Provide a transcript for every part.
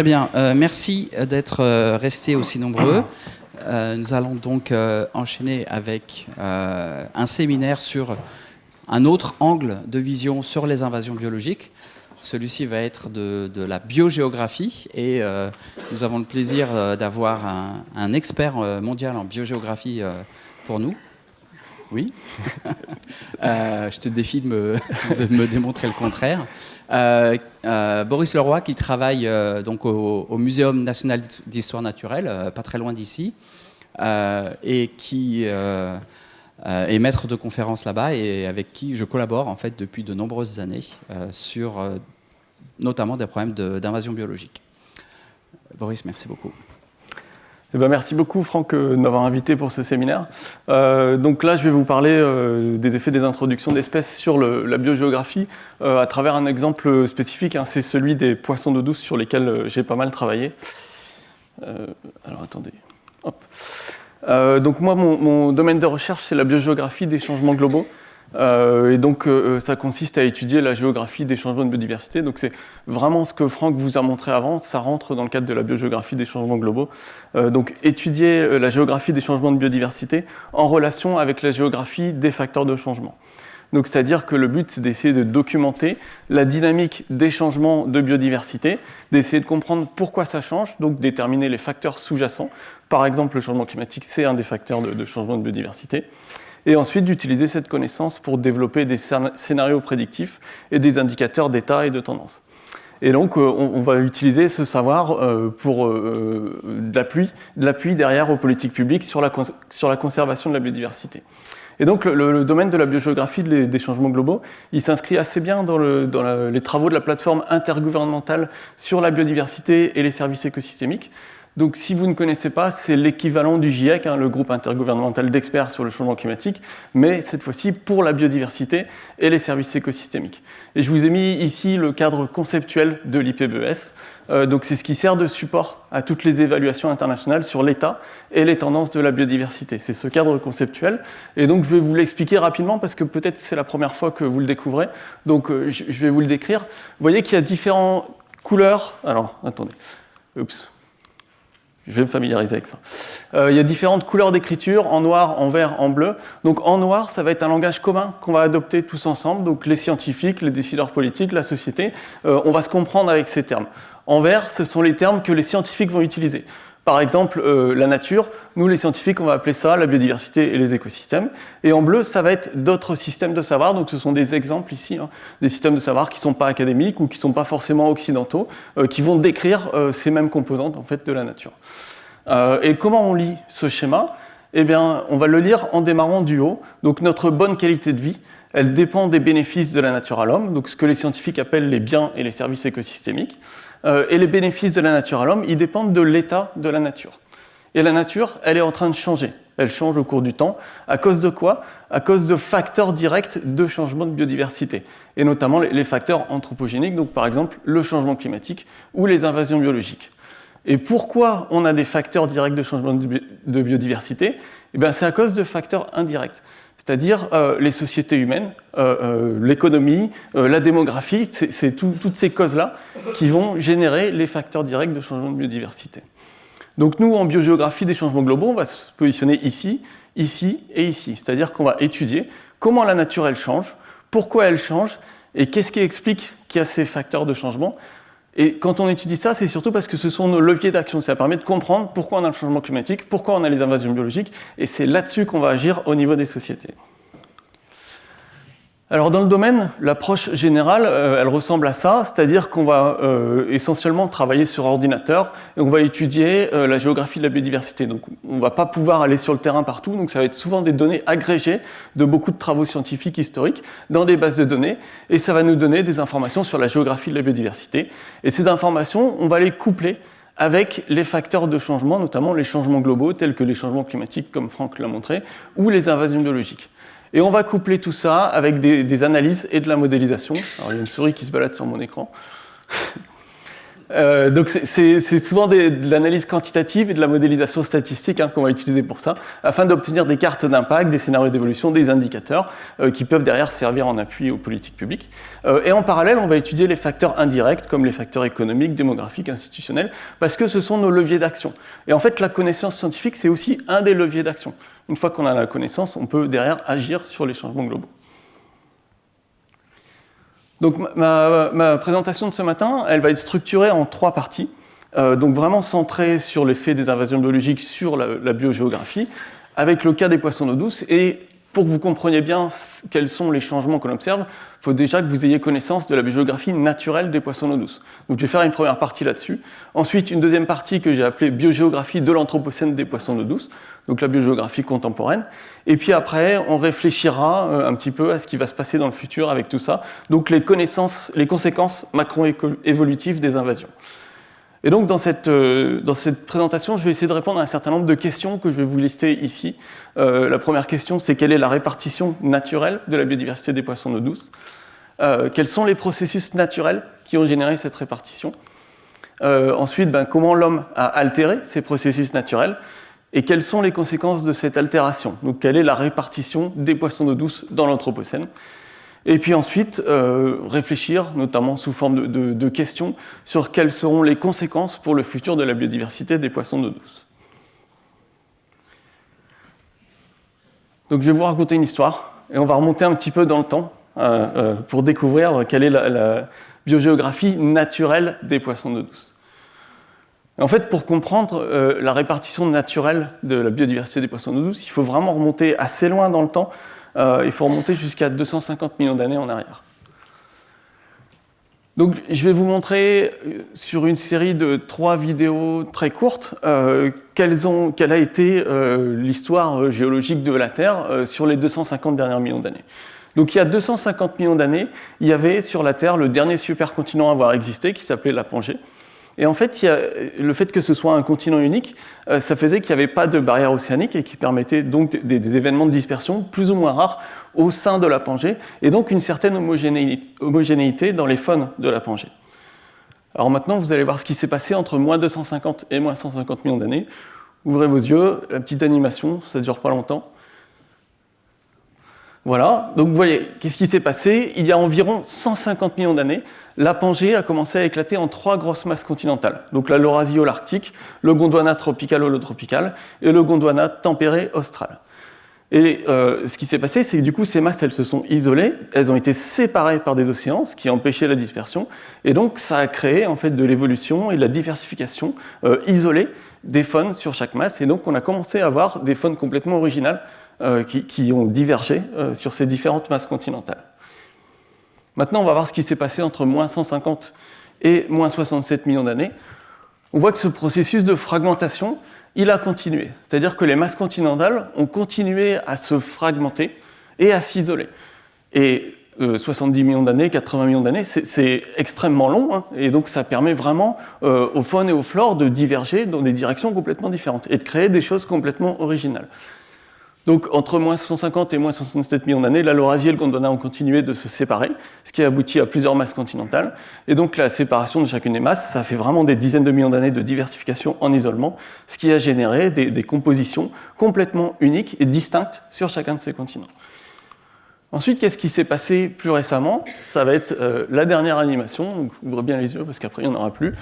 Très bien. Merci d'être restés aussi nombreux. Nous allons donc enchaîner avec un séminaire sur un autre angle de vision sur les invasions biologiques. Celui-ci va être de la biogéographie et nous avons le plaisir d'avoir un expert mondial en biogéographie pour nous. Oui. Je te défie de me démontrer le contraire. Boris Leroy, qui travaille donc au Muséum national d'histoire naturelle, pas très loin d'ici, et qui est maître de conférences là-bas et avec qui je collabore en fait depuis de nombreuses années sur notamment des problèmes d'invasion biologique. Boris, merci beaucoup. Eh ben, merci beaucoup Franck de m'avoir invité pour ce séminaire. Donc là je vais vous parler des effets des introductions d'espèces sur la biogéographie à travers un exemple spécifique, hein, c'est celui des poissons d'eau douce sur lesquels j'ai pas mal travaillé. Alors attendez. Hop. Donc moi mon domaine de recherche c'est la biogéographie des changements globaux. Et donc ça consiste à étudier la géographie des changements de biodiversité. Donc c'est vraiment ce que Franck vous a montré avant, ça rentre dans le cadre de la biogéographie des changements globaux. Donc étudier la géographie des changements de biodiversité en relation avec la géographie des facteurs de changement. Donc c'est-à-dire que le but c'est d'essayer de documenter la dynamique des changements de biodiversité, d'essayer de comprendre pourquoi ça change, donc déterminer les facteurs sous-jacents. Par exemple le changement climatique c'est un des facteurs de changement de biodiversité. Et ensuite d'utiliser cette connaissance pour développer des scénarios prédictifs et des indicateurs d'état et de tendance. Et donc on va utiliser ce savoir pour de l'appui derrière aux politiques publiques sur la conservation de la biodiversité. Et donc le domaine de la biogéographie des changements globaux, il s'inscrit assez bien dans les travaux de la plateforme intergouvernementale sur la biodiversité et les services écosystémiques. Donc si vous ne connaissez pas, c'est l'équivalent du GIEC, hein, le groupe intergouvernemental d'experts sur le changement climatique, mais cette fois-ci pour la biodiversité et les services écosystémiques. Et je vous ai mis ici le cadre conceptuel de l'IPBES. Donc c'est ce qui sert de support à toutes les évaluations internationales sur l'état et les tendances de la biodiversité. C'est ce cadre conceptuel. Et donc je vais vous l'expliquer rapidement parce que peut-être c'est la première fois que vous le découvrez. Donc je vais vous le décrire. Vous voyez qu'il y a différentes couleurs. Alors, attendez. Oups. Je vais me familiariser avec ça. Il y a différentes couleurs d'écriture, en noir, en vert, en bleu. Donc en noir, ça va être un langage commun qu'on va adopter tous ensemble, donc les scientifiques, les décideurs politiques, la société. On va se comprendre avec ces termes. En vert, ce sont les termes que les scientifiques vont utiliser. Par exemple, la nature, nous les scientifiques, on va appeler ça la biodiversité et les écosystèmes. Et en bleu, ça va être d'autres systèmes de savoir. Donc ce sont des exemples ici, hein, des systèmes de savoir qui ne sont pas académiques ou qui ne sont pas forcément occidentaux, qui vont décrire ces mêmes composantes en fait, de la nature. Et comment on lit ce schéma ? Eh bien, on va le lire en démarrant du haut. Donc notre bonne qualité de vie, elle dépend des bénéfices de la nature à l'homme, donc ce que les scientifiques appellent les biens et les services écosystémiques. Et les bénéfices de la nature à l'homme, ils dépendent de l'état de la nature. Et la nature, elle est en train de changer. Elle change au cours du temps. À cause de quoi ? À cause de facteurs directs de changement de biodiversité. Et notamment les facteurs anthropogéniques, donc par exemple le changement climatique ou les invasions biologiques. Et pourquoi on a des facteurs directs de changement de biodiversité ? Eh bien, c'est à cause de facteurs indirects. C'est-à-dire les sociétés humaines, l'économie, la démographie, c'est toutes ces causes-là qui vont générer les facteurs directs de changement de biodiversité. Donc nous, en biogéographie des changements globaux, on va se positionner ici, ici et ici. C'est-à-dire qu'on va étudier comment la nature elle change, pourquoi elle change, et qu'est-ce qui explique qu'il y a ces facteurs de changement. Et quand on étudie ça, c'est surtout parce que ce sont nos leviers d'action. Ça permet de comprendre pourquoi on a le changement climatique, pourquoi on a les invasions biologiques, et c'est là-dessus qu'on va agir au niveau des sociétés. Alors dans le domaine, l'approche générale, elle ressemble à ça, c'est-à-dire qu'on va essentiellement travailler sur ordinateur et on va étudier la géographie de la biodiversité. Donc on ne va pas pouvoir aller sur le terrain partout, donc ça va être souvent des données agrégées de beaucoup de travaux scientifiques historiques dans des bases de données et ça va nous donner des informations sur la géographie de la biodiversité. Et ces informations, on va les coupler avec les facteurs de changement, notamment les changements globaux tels que les changements climatiques, comme Franck l'a montré, ou les invasions biologiques. Et on va coupler tout ça avec des analyses et de la modélisation. Alors il y a une souris qui se balade sur mon écran. Donc c'est souvent de l'analyse quantitative et de la modélisation statistique qu'on va utiliser pour ça, afin d'obtenir des cartes d'impact, des scénarios d'évolution, des indicateurs qui peuvent derrière servir en appui aux politiques publiques. Et en parallèle, on va étudier les facteurs indirects, comme les facteurs économiques, démographiques, institutionnels, parce que ce sont nos leviers d'action. Et en fait, la connaissance scientifique, c'est aussi un des leviers d'action. Une fois qu'on a la connaissance, on peut derrière agir sur les changements globaux. Donc ma présentation de ce matin, elle va être structurée en 3 parties. Donc vraiment centrée sur l'effet des invasions biologiques sur la biogéographie, avec le cas des poissons d'eau douce. Et pour que vous compreniez bien quels sont les changements qu'on observe, il faut déjà que vous ayez connaissance de la biogéographie naturelle des poissons d'eau douce. Donc je vais faire une première partie là-dessus. Ensuite, une deuxième partie que j'ai appelée biogéographie de l'anthropocène des poissons d'eau douce, donc la biogéographie contemporaine. Et puis après, on réfléchira un petit peu à ce qui va se passer dans le futur avec tout ça, donc les conséquences macro-évolutives des invasions. Et donc dans cette présentation, je vais essayer de répondre à un certain nombre de questions que je vais vous lister ici. La première question, c'est quelle est la répartition naturelle de la biodiversité des poissons d'eau douce ? Quels sont les processus naturels qui ont généré cette répartition ? Ensuite, comment l'homme a altéré ces processus naturels ? Et quelles sont les conséquences de cette altération ? Donc quelle est la répartition des poissons d'eau douce dans l'anthropocène ? Et puis ensuite, réfléchir, notamment sous forme de questions, sur quelles seront les conséquences pour le futur de la biodiversité des poissons d'eau douce. Donc je vais vous raconter une histoire, et on va remonter un petit peu dans le temps pour découvrir quelle est la biogéographie naturelle des poissons d'eau douce. Et en fait, pour comprendre la répartition naturelle de la biodiversité des poissons d'eau douce, il faut vraiment remonter assez loin dans le temps. Il faut remonter jusqu'à 250 millions d'années en arrière. Donc, je vais vous montrer sur une série de 3 vidéos très courtes quelle a été l'histoire géologique de la Terre sur les 250 derniers millions d'années. Donc, il y a 250 millions d'années, il y avait sur la Terre le dernier supercontinent à avoir existé, qui s'appelait la Pangée. Et en fait, le fait que ce soit un continent unique, ça faisait qu'il n'y avait pas de barrière océanique et qui permettait donc des événements de dispersion plus ou moins rares au sein de la Pangée, et donc une certaine homogénéité dans les faunes de la Pangée. Alors maintenant, vous allez voir ce qui s'est passé entre moins 250 et moins 150 millions d'années. Ouvrez vos yeux, la petite animation, ça ne dure pas longtemps. Voilà, donc vous voyez, qu'est-ce qui s'est passé ? Il y a environ 150 millions d'années, la Pangée a commencé à éclater en 3 grosses masses continentales. Donc la Laurasie holarctique, le Gondwana tropical holotropical et le Gondwana tempéré austral. Et ce qui s'est passé, c'est que du coup, ces masses, elles se sont isolées, elles ont été séparées par des océans, ce qui a empêché la dispersion, et donc ça a créé en fait de l'évolution et de la diversification isolée des faunes sur chaque masse, et donc on a commencé à avoir des faunes complètement originales qui ont divergé sur ces différentes masses continentales. Maintenant, on va voir ce qui s'est passé entre moins 150 et moins 67 millions d'années. On voit que ce processus de fragmentation, il a continué. C'est-à-dire que les masses continentales ont continué à se fragmenter et à s'isoler. Et 70 millions d'années, 80 millions d'années, c'est extrêmement long, et donc ça permet vraiment aux faunes et aux flores de diverger dans des directions complètement différentes et de créer des choses complètement originales. Donc entre moins 150 et moins 67 millions d'années, la Laurasie et le Gondwana ont continué de se séparer, ce qui a abouti à plusieurs masses continentales. Et donc la séparation de chacune des masses, ça fait vraiment des dizaines de millions d'années de diversification en isolement, ce qui a généré des compositions complètement uniques et distinctes sur chacun de ces continents. Ensuite, qu'est-ce qui s'est passé plus récemment ? Ça va être la dernière animation, donc ouvrez bien les yeux parce qu'après il n'y en aura plus.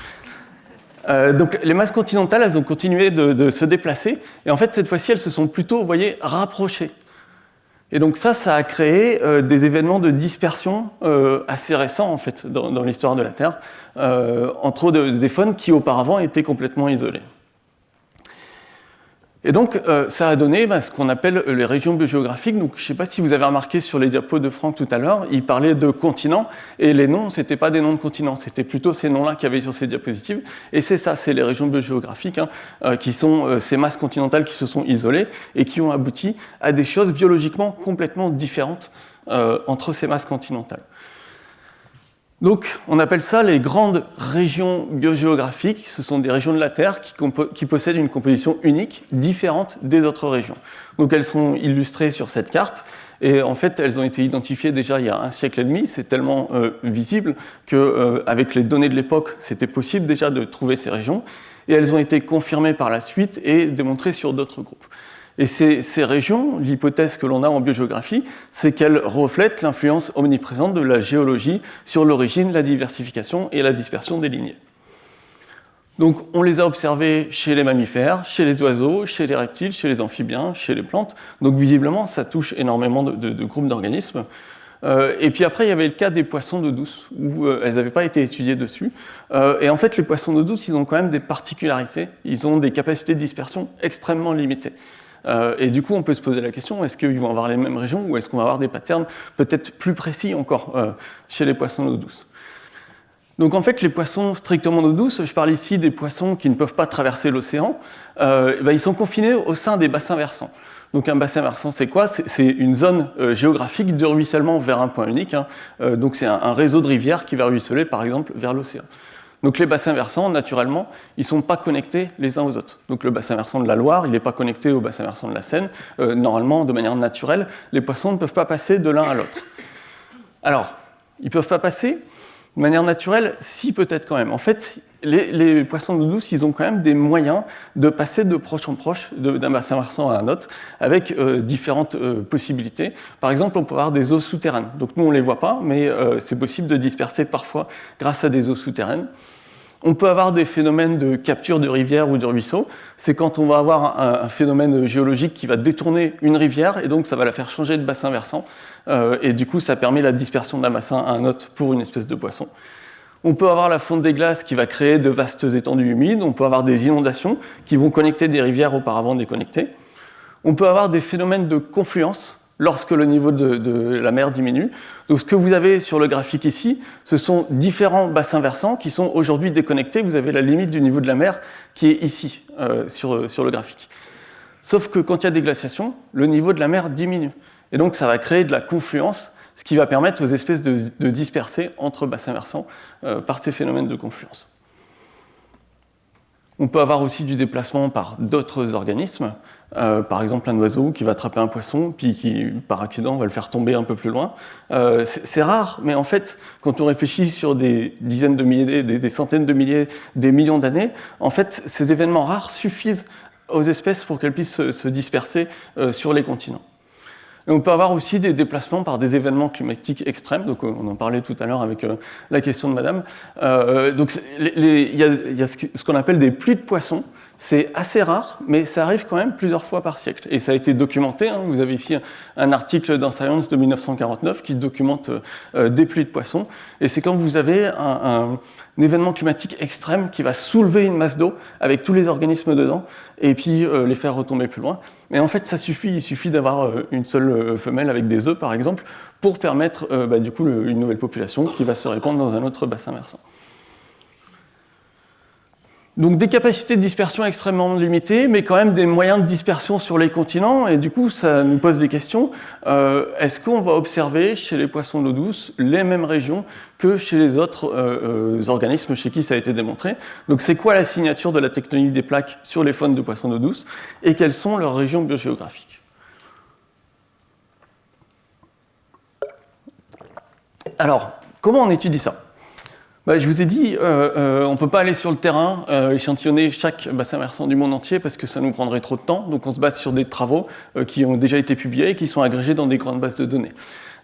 Donc les masses continentales, elles ont continué de se déplacer, et en fait cette fois-ci elles se sont plutôt, vous voyez, rapprochées. Et donc ça a créé des événements de dispersion assez récents en fait dans l'histoire de la Terre, entre des faunes qui auparavant étaient complètement isolées. Et donc, ça a donné ce qu'on appelle les régions biogéographiques. Donc, je ne sais pas si vous avez remarqué sur les diapos de Franck tout à l'heure, il parlait de continents, et les noms, ce n'étaient pas des noms de continents, c'était plutôt ces noms-là qu'il y avait sur ces diapositives. Et c'est ça, c'est les régions biogéographiques, qui sont ces masses continentales qui se sont isolées et qui ont abouti à des choses biologiquement complètement différentes entre ces masses continentales. Donc, on appelle ça les grandes régions biogéographiques. Ce sont des régions de la Terre qui possèdent une composition unique, différente des autres régions. Donc, elles sont illustrées sur cette carte. Et en fait, elles ont été identifiées déjà il y a 1 siècle et demi. C'est tellement visible qu'avec les données de l'époque, c'était possible déjà de trouver ces régions. Et elles ont été confirmées par la suite et démontrées sur d'autres groupes. Et ces régions, l'hypothèse que l'on a en biogéographie, c'est qu'elles reflètent l'influence omniprésente de la géologie sur l'origine, la diversification et la dispersion des lignées. Donc on les a observées chez les mammifères, chez les oiseaux, chez les reptiles, chez les amphibiens, chez les plantes. Donc visiblement, ça touche énormément de groupes d'organismes. Et puis après, il y avait le cas des poissons d'eau douce, où elles n'avaient pas été étudiées dessus. Et en fait, les poissons d'eau douce, ils ont quand même des particularités. Ils ont des capacités de dispersion extrêmement limitées. Et du coup, on peut se poser la question, est-ce qu'ils vont avoir les mêmes régions ou est-ce qu'on va avoir des patterns peut-être plus précis encore chez les poissons d'eau douce? Donc en fait, les poissons strictement d'eau douce, je parle ici des poissons qui ne peuvent pas traverser l'océan, ils sont confinés au sein des bassins versants. Donc un bassin versant, c'est quoi? C'est une zone géographique de ruissellement vers un point unique. Donc c'est un réseau de rivières qui va ruisseler, par exemple, vers l'océan. Donc les bassins versants, naturellement, ils ne sont pas connectés les uns aux autres. Donc le bassin versant de la Loire, il n'est pas connecté au bassin versant de la Seine. Normalement, de manière naturelle, les poissons ne peuvent pas passer de l'un à l'autre. Alors, ils ne peuvent pas passer de manière naturelle, si peut-être quand même. En fait, les poissons d'eau douce, ils ont quand même des moyens de passer de proche en proche d'un bassin versant à un autre, avec différentes possibilités. Par exemple, on peut avoir des eaux souterraines. Donc nous, on ne les voit pas, mais c'est possible de disperser parfois grâce à des eaux souterraines. On peut avoir des phénomènes de capture de rivière ou de ruisseau. C'est quand on va avoir un phénomène géologique qui va détourner une rivière, et donc ça va la faire changer de bassin versant. Et du coup, ça permet la dispersion d'un bassin à un autre pour une espèce de poisson. On peut avoir la fonte des glaces qui va créer de vastes étendues humides. On peut avoir des inondations qui vont connecter des rivières auparavant déconnectées. On peut avoir des phénomènes de confluence lorsque le niveau de la mer diminue. Donc ce que vous avez sur le graphique ici, ce sont différents bassins versants qui sont aujourd'hui déconnectés. Vous avez la limite du niveau de la mer qui est ici, sur le graphique. Sauf que quand il y a des glaciations, le niveau de la mer diminue. Et donc ça va créer de la confluence, ce qui va permettre aux espèces de disperser entre bassins versants par ces phénomènes de confluence. On peut avoir aussi du déplacement par d'autres organismes, par exemple un oiseau qui va attraper un poisson, puis qui, par accident, va le faire tomber un peu plus loin. C'est rare, mais en fait, quand on réfléchit sur des dizaines de milliers, des centaines de milliers, des millions d'années, en fait, ces événements rares suffisent aux espèces pour qu'elles puissent se disperser sur les continents. Et on peut avoir aussi des déplacements par des événements climatiques extrêmes, donc on en parlait tout à l'heure avec la question de madame. Donc il y a ce qu'on appelle des pluies de poissons. C'est assez rare, mais ça arrive quand même plusieurs fois par siècle. Et ça a été documenté. Vous avez ici un article dans Science de 1949 qui documente des pluies de poissons. Et c'est quand vous avez un événement climatique extrême qui va soulever une masse d'eau avec tous les organismes dedans et puis les faire retomber plus loin. Mais en fait, ça suffit. Il suffit d'avoir une seule femelle avec des œufs, par exemple, pour permettre du coup une nouvelle population qui va se répandre dans un autre bassin versant. Donc des capacités de dispersion extrêmement limitées, mais quand même des moyens de dispersion sur les continents, et du coup ça nous pose des questions. Est-ce qu'on va observer chez les poissons d'eau douce les mêmes régions que chez les autres organismes chez qui ça a été démontré? Donc c'est quoi la signature de la tectonique des plaques sur les faunes de poissons d'eau douce, et quelles sont leurs régions biogéographiques? Alors, comment on étudie ça? Je vous ai dit, on ne peut pas aller sur le terrain, échantillonner chaque bassin versant du monde entier parce que ça nous prendrait trop de temps. Donc on se base sur des travaux qui ont déjà été publiés et qui sont agrégés dans des grandes bases de données.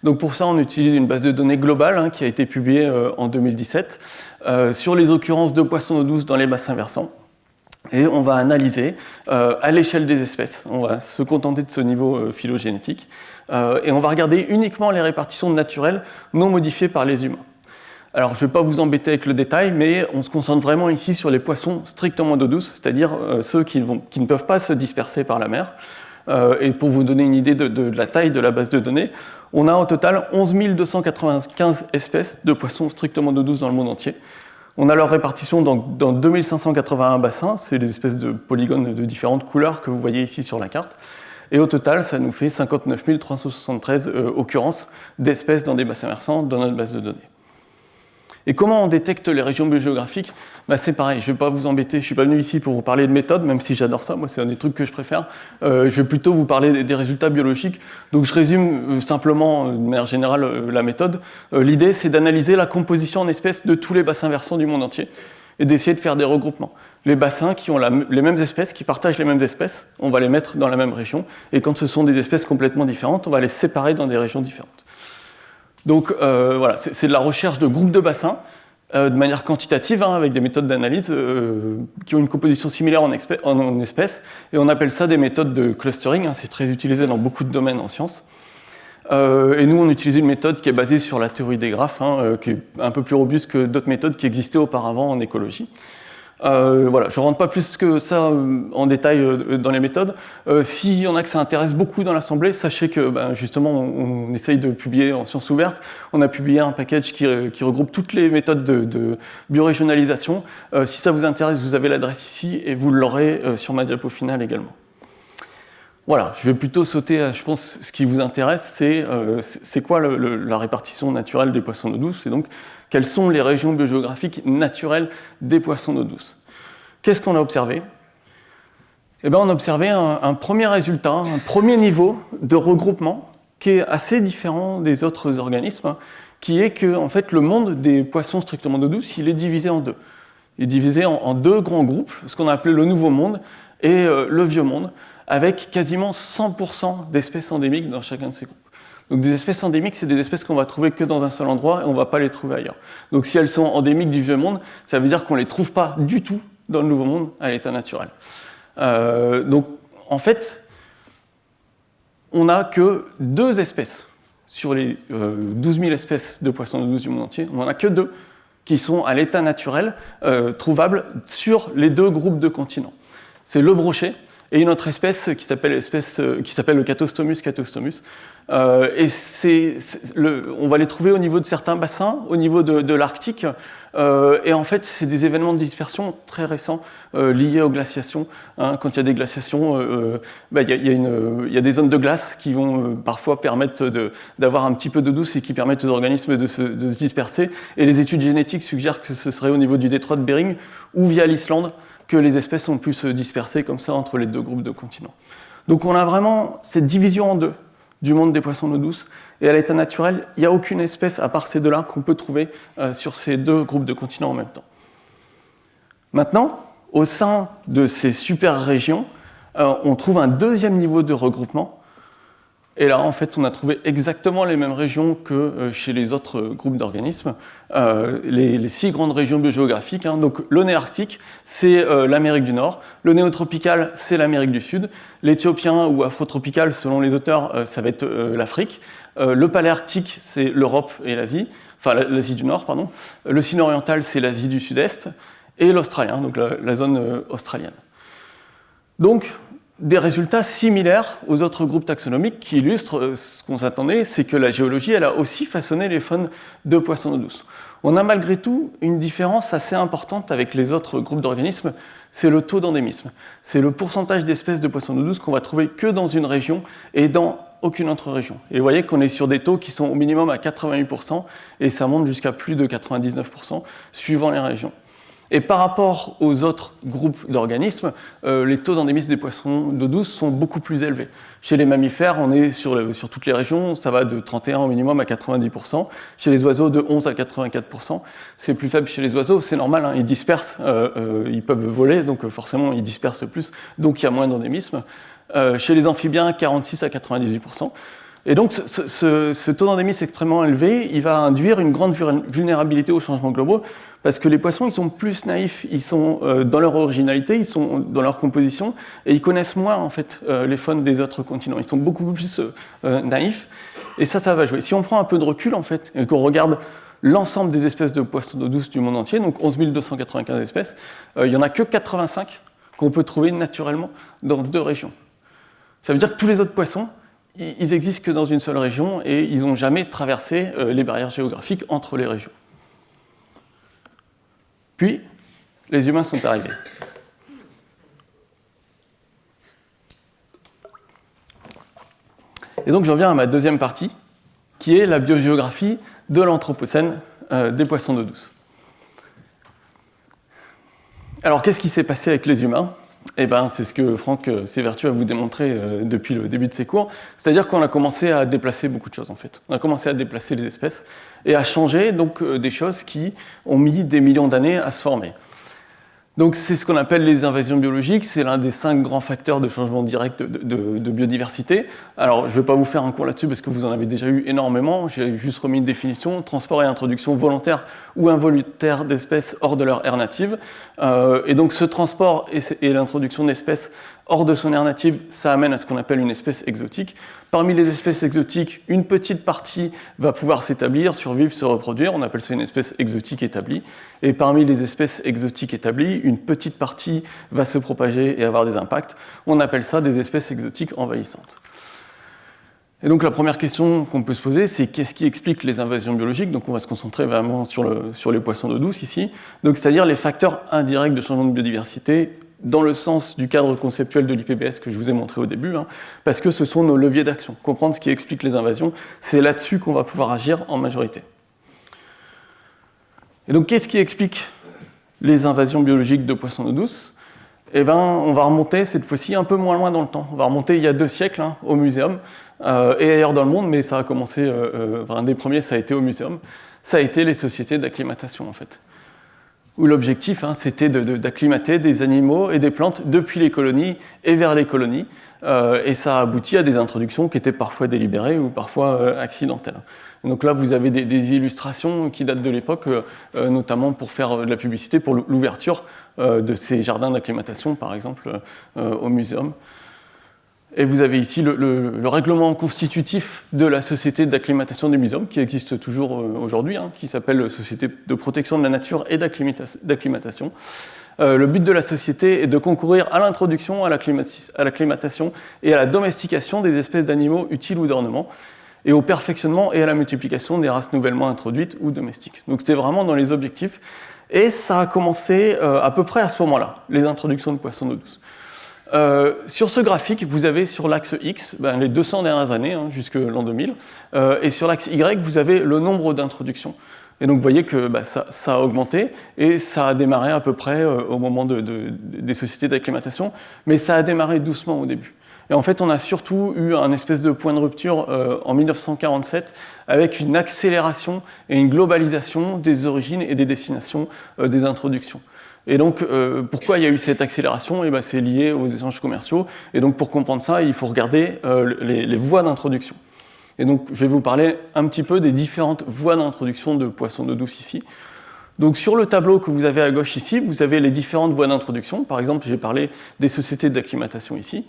Donc pour ça, on utilise une base de données globale qui a été publiée en 2017 sur les occurrences de poissons d'eau douce dans les bassins versants. Et on va analyser à l'échelle des espèces. On va se contenter de ce niveau phylogénétique. Et on va regarder uniquement les répartitions naturelles non modifiées par les humains. Alors, je ne vais pas vous embêter avec le détail, mais on se concentre vraiment ici sur les poissons strictement d'eau douce, c'est-à-dire ceux qui ne peuvent pas se disperser par la mer. Et pour vous donner une idée de la taille de la base de données, on a au total 11 295 espèces de poissons strictement d'eau douce dans le monde entier. On a leur répartition dans 2581 bassins, c'est des espèces de polygones de différentes couleurs que vous voyez ici sur la carte. Et au total, ça nous fait 59 373 occurrences d'espèces dans des bassins versants dans notre base de données. Et comment on détecte les régions biogéographiques? C'est pareil, je ne vais pas vous embêter, je ne suis pas venu ici pour vous parler de méthode, même si j'adore ça, moi c'est un des trucs que je préfère. Je vais plutôt vous parler des résultats biologiques. Donc je résume simplement, de manière générale, la méthode. L'idée, c'est d'analyser la composition en espèces de tous les bassins versants du monde entier et d'essayer de faire des regroupements. Les bassins qui ont les mêmes espèces, qui partagent les mêmes espèces, on va les mettre dans la même région, et quand ce sont des espèces complètement différentes, on va les séparer dans des régions différentes. Donc voilà, c'est de la recherche de groupes de bassins de manière quantitative, avec des méthodes d'analyse qui ont une composition similaire en espèces, et on appelle ça des méthodes de clustering, c'est très utilisé dans beaucoup de domaines en sciences. Et nous, on utilise une méthode qui est basée sur la théorie des graphes, qui est un peu plus robuste que d'autres méthodes qui existaient auparavant en écologie. Voilà, je ne rentre pas plus que ça en détail dans les méthodes. S'il y en a que ça intéresse beaucoup dans l'Assemblée, sachez que justement on essaye de publier en sciences ouvertes. On a publié un package qui regroupe toutes les méthodes de biorégionalisation. Si ça vous intéresse, vous avez l'adresse ici et vous l'aurez sur ma diapo finale également. Voilà, je vais plutôt sauter à, je pense, ce qui vous intéresse, c'est quoi la répartition naturelle des poissons d'eau douce, et donc quelles sont les régions biogéographiques naturelles des poissons d'eau douce. Qu'est-ce qu'on a observé? On a observé un premier résultat, un premier niveau de regroupement qui est assez différent des autres organismes, qui est que en fait, le monde des poissons strictement d'eau douce, il est divisé en deux. Il est divisé en deux grands groupes, ce qu'on a appelé le Nouveau Monde et le Vieux Monde, avec quasiment 100% d'espèces endémiques dans chacun de ces groupes. Donc des espèces endémiques, c'est des espèces qu'on va trouver que dans un seul endroit et on ne va pas les trouver ailleurs. Donc si elles sont endémiques du Vieux Monde, ça veut dire qu'on ne les trouve pas du tout dans le Nouveau Monde à l'état naturel. Donc en fait, on n'a que 2 espèces sur les 12 000 espèces de poissons d'eau douce du monde entier, on n'en a que 2 qui sont à l'état naturel trouvables sur les 2 groupes de continents. C'est le brochet et une autre espèce qui s'appelle le Catostomus catostomus. Et on va les trouver au niveau de certains bassins, au niveau de l'Arctique. Et en fait, c'est des événements de dispersion très récents liés aux glaciations. Quand il y a des glaciations, il y a des zones de glace qui vont parfois permettre d'avoir un petit peu d'eau douce et qui permettent aux organismes de se disperser. Et les études génétiques suggèrent que ce serait au niveau du détroit de Bering ou via l'Islande que les espèces ont pu se disperser comme ça entre les 2 groupes de continents. Donc on a vraiment cette division en 2 du monde des poissons d'eau douce, et à l'état naturel, il n'y a aucune espèce, à part ces 2-là, qu'on peut trouver sur ces 2 groupes de continents en même temps. Maintenant, au sein de ces super régions, on trouve un 2e niveau de regroupement, et là, en fait, on a trouvé exactement les mêmes régions que chez les autres groupes d'organismes, les 6 grandes régions biogéographiques. Donc, le néarctique, c'est l'Amérique du Nord. Le néotropical, c'est l'Amérique du Sud. L'éthiopien ou afrotropical, selon les auteurs, ça va être l'Afrique. Le paléarctique, c'est l'Europe et l'Asie, enfin l'Asie du Nord, pardon. Le sino-oriental, c'est l'Asie du Sud-Est. Et l'Australien, donc la zone australienne. Donc, des résultats similaires aux autres groupes taxonomiques qui illustrent ce qu'on s'attendait, c'est que la géologie, elle a aussi façonné les faunes de poissons d'eau douce. On a malgré tout une différence assez importante avec les autres groupes d'organismes, c'est le taux d'endémisme. C'est le pourcentage d'espèces de poissons d'eau douce qu'on va trouver que dans une région et dans aucune autre région. Et vous voyez qu'on est sur des taux qui sont au minimum à 88% et ça monte jusqu'à plus de 99% suivant les régions. Et par rapport aux autres groupes d'organismes, les taux d'endémisme des poissons d'eau douce sont beaucoup plus élevés. Chez les mammifères, on est sur toutes les régions, ça va de 31 au minimum à 90%. Chez les oiseaux, de 11 à 84%. C'est plus faible chez les oiseaux, c'est normal, ils dispersent, ils peuvent voler, donc forcément ils dispersent plus, donc il y a moins d'endémisme. Chez les amphibiens, 46 à 98%. Et donc ce taux d'endémisme extrêmement élevé, il va induire une grande vulnérabilité aux changements globaux, parce que les poissons, ils sont plus naïfs, ils sont dans leur originalité, ils sont dans leur composition, et ils connaissent moins en fait les faunes des autres continents. Ils sont beaucoup plus naïfs, et ça va jouer. Si on prend un peu de recul en fait, et qu'on regarde l'ensemble des espèces de poissons d'eau douce du monde entier, donc 11 295 espèces, il n'y en a que 85 qu'on peut trouver naturellement dans 2 régions. Ça veut dire que tous les autres poissons, ils existent que dans une seule région, et ils n'ont jamais traversé les barrières géographiques entre les régions. Puis, les humains sont arrivés. Et donc, j'en viens à ma deuxième partie, qui est la biogéographie de l'anthropocène des poissons d'eau douce. Alors, qu'est-ce qui s'est passé avec les humains? Eh ben, c'est ce que Franck s'évertue à vous démontrer depuis le début de ses cours. C'est-à-dire qu'on a commencé à déplacer beaucoup de choses, en fait. On a commencé à déplacer les espèces et à changer donc, des choses qui ont mis des millions d'années à se former. Donc c'est ce qu'on appelle les invasions biologiques, c'est l'un des 5 grands facteurs de changement direct de biodiversité. Alors je ne vais pas vous faire un cours là-dessus parce que vous en avez déjà eu énormément, j'ai juste remis une définition, transport et introduction volontaire ou involontaire d'espèces hors de leur aire native. Et donc ce transport et l'introduction d'espèces hors de son aire native, ça amène à ce qu'on appelle une espèce exotique. Parmi les espèces exotiques, une petite partie va pouvoir s'établir, survivre, se reproduire, on appelle ça une espèce exotique établie. Et parmi les espèces exotiques établies, une petite partie va se propager et avoir des impacts. On appelle ça des espèces exotiques envahissantes. Et donc la première question qu'on peut se poser, c'est qu'est-ce qui explique les invasions biologiques? Donc on va se concentrer vraiment sur les poissons d'eau douce ici. Donc c'est-à-dire les facteurs indirects de changement de biodiversité dans le sens du cadre conceptuel de l'IPBES que je vous ai montré au début, parce que ce sont nos leviers d'action. Comprendre ce qui explique les invasions, c'est là-dessus qu'on va pouvoir agir en majorité. Et donc qu'est-ce qui explique les invasions biologiques de poissons d'eau douce? Eh ben, on va remonter cette fois-ci un peu moins loin dans le temps. On va remonter il y a 2 siècles au Muséum, et ailleurs dans le monde, mais ça a commencé, un des premiers, ça a été au Muséum. Ça a été les sociétés d'acclimatation, en fait. Où l'objectif, c'était d'acclimater des animaux et des plantes depuis les colonies et vers les colonies. Et ça a abouti à des introductions qui étaient parfois délibérées ou parfois accidentelles. Donc là, vous avez des illustrations qui datent de l'époque, notamment pour faire de la publicité pour l'ouverture de ces jardins d'acclimatation, par exemple, au Muséum. Et vous avez ici le règlement constitutif de la société d'acclimatation du Muséum, qui existe toujours aujourd'hui, qui s'appelle Société de protection de la nature et d'acclimatation. Le but de la société est de concourir à l'introduction, à l'acclimatation et à la domestication des espèces d'animaux utiles ou d'ornement, et au perfectionnement et à la multiplication des races nouvellement introduites ou domestiques. Donc c'était vraiment dans les objectifs, et ça a commencé à peu près à ce moment-là, les introductions de poissons d'eau douce. Sur ce graphique, vous avez sur l'axe X les 200 dernières années, jusque l'an 2000, et sur l'axe Y, vous avez le nombre d'introductions. Et donc vous voyez que ça a augmenté, et ça a démarré à peu près au moment des sociétés d'acclimatation, mais ça a démarré doucement au début. Et en fait, on a surtout eu un espèce de point de rupture en 1947, avec une accélération et une globalisation des origines et des destinations des introductions. Et donc, pourquoi il y a eu cette accélération? C'est lié aux échanges commerciaux. Et donc, pour comprendre ça, il faut regarder les voies d'introduction. Et donc, je vais vous parler un petit peu des différentes voies d'introduction de poissons d'eau douce ici. Donc, sur le tableau que vous avez à gauche ici, vous avez les différentes voies d'introduction. Par exemple, j'ai parlé des sociétés d'acclimatation ici.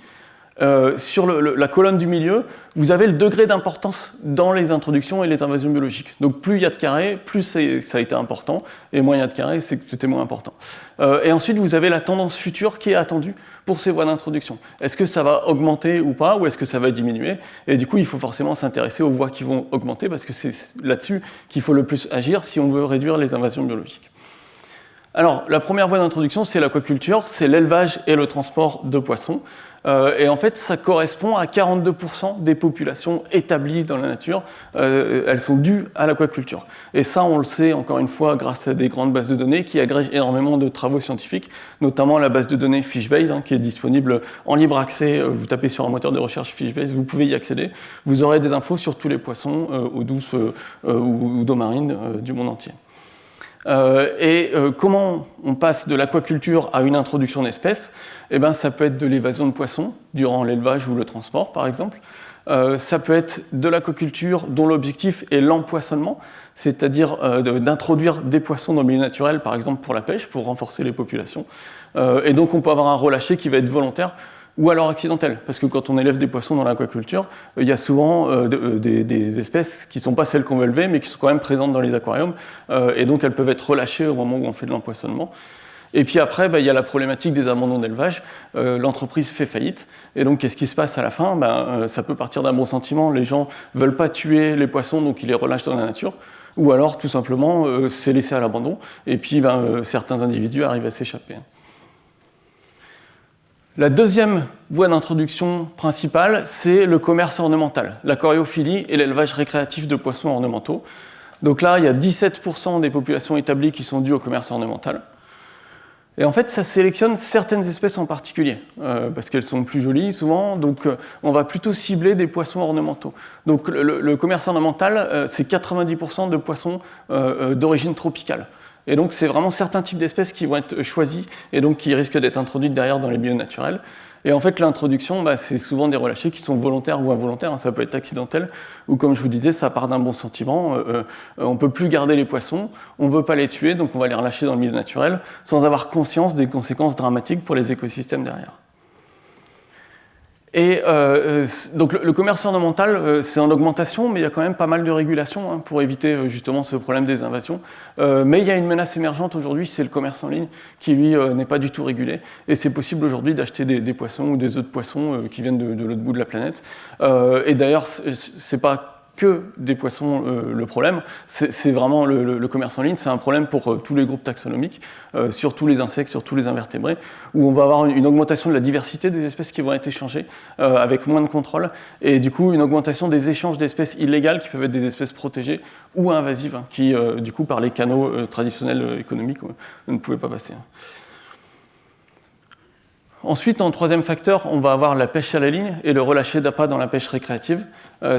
Sur la colonne du milieu, vous avez le degré d'importance dans les introductions et les invasions biologiques. Donc plus il y a de carrés, plus ça a été important, et moins il y a de carrés, c'est que c'était moins important. Et ensuite, vous avez la tendance future qui est attendue pour ces voies d'introduction. Est-ce que ça va augmenter ou pas, ou est-ce que ça va diminuer? Et du coup, il faut forcément s'intéresser aux voies qui vont augmenter, parce que c'est là-dessus qu'il faut le plus agir si on veut réduire les invasions biologiques. Alors, la première voie d'introduction, c'est l'aquaculture, c'est l'élevage et le transport de poissons. Et en fait, ça correspond à 42% des populations établies dans la nature. Elles sont dues à l'aquaculture. Et ça, on le sait, encore une fois, grâce à des grandes bases de données qui agrègent énormément de travaux scientifiques, notamment la base de données Fishbase, qui est disponible en libre accès. Vous tapez sur un moteur de recherche Fishbase, vous pouvez y accéder. Vous aurez des infos sur tous les poissons, eau douce ou d'eau marine du monde entier. Comment on passe de l'aquaculture à une introduction d'espèces? Ça peut être de l'évasion de poissons durant l'élevage ou le transport, par exemple. Ça peut être de l'aquaculture dont l'objectif est l'empoissonnement, c'est-à-dire d'introduire des poissons dans le milieu naturel, par exemple pour la pêche, pour renforcer les populations. Et donc on peut avoir un relâcher qui va être volontaire, ou alors accidentelle, parce que quand on élève des poissons dans l'aquaculture, il y a souvent des espèces qui ne sont pas celles qu'on veut élever, mais qui sont quand même présentes dans les aquariums, et donc elles peuvent être relâchées au moment où on fait de l'empoisonnement. Et puis après, il y a la problématique des abandons d'élevage. L'entreprise fait faillite, et donc qu'est-ce qui se passe à la fin? Ça peut partir d'un bon sentiment, les gens ne veulent pas tuer les poissons, donc ils les relâchent dans la nature, ou alors tout simplement c'est laissé à l'abandon, et puis certains individus arrivent à s'échapper. La deuxième voie d'introduction principale, c'est le commerce ornemental, l'aquariophilie et l'élevage récréatif de poissons ornementaux. Donc là, il y a 17% des populations établies qui sont dues au commerce ornemental. Et en fait, ça sélectionne certaines espèces en particulier, parce qu'elles sont plus jolies souvent, donc on va plutôt cibler des poissons ornementaux. Donc le commerce ornemental, c'est 90% de poissons d'origine tropicale. Et donc c'est vraiment certains types d'espèces qui vont être choisis, et donc qui risquent d'être introduites derrière dans les milieux naturels. Et en fait, l'introduction, c'est souvent des relâchés qui sont volontaires ou involontaires, hein, ça peut être accidentel, ou comme je vous disais, ça part d'un bon sentiment, on ne peut plus garder les poissons, on ne veut pas les tuer, donc on va les relâcher dans le milieu naturel, sans avoir conscience des conséquences dramatiques pour les écosystèmes derrière. Et donc le commerce ornemental, c'est en augmentation, mais il y a quand même pas mal de régulations hein, pour éviter justement ce problème des invasions. Mais il y a une menace émergente aujourd'hui, c'est le commerce en ligne, qui lui n'est pas du tout régulé. Et c'est possible aujourd'hui d'acheter des poissons ou des œufs de poissons qui viennent de l'autre bout de la planète. Et d'ailleurs, c'est pas que des poissons le problème, c'est vraiment le commerce en ligne, c'est un problème pour tous les groupes taxonomiques, sur tous les insectes, sur tous les invertébrés, où on va avoir une augmentation de la diversité des espèces qui vont être échangées, avec moins de contrôle, et du coup une augmentation des échanges d'espèces illégales, qui peuvent être des espèces protégées ou invasives, hein, qui du coup par les canaux traditionnels économiques, ne pouvaient pas passer. Ensuite, en troisième facteur, on va avoir la pêche à la ligne et le relâché d'appât dans la pêche récréative.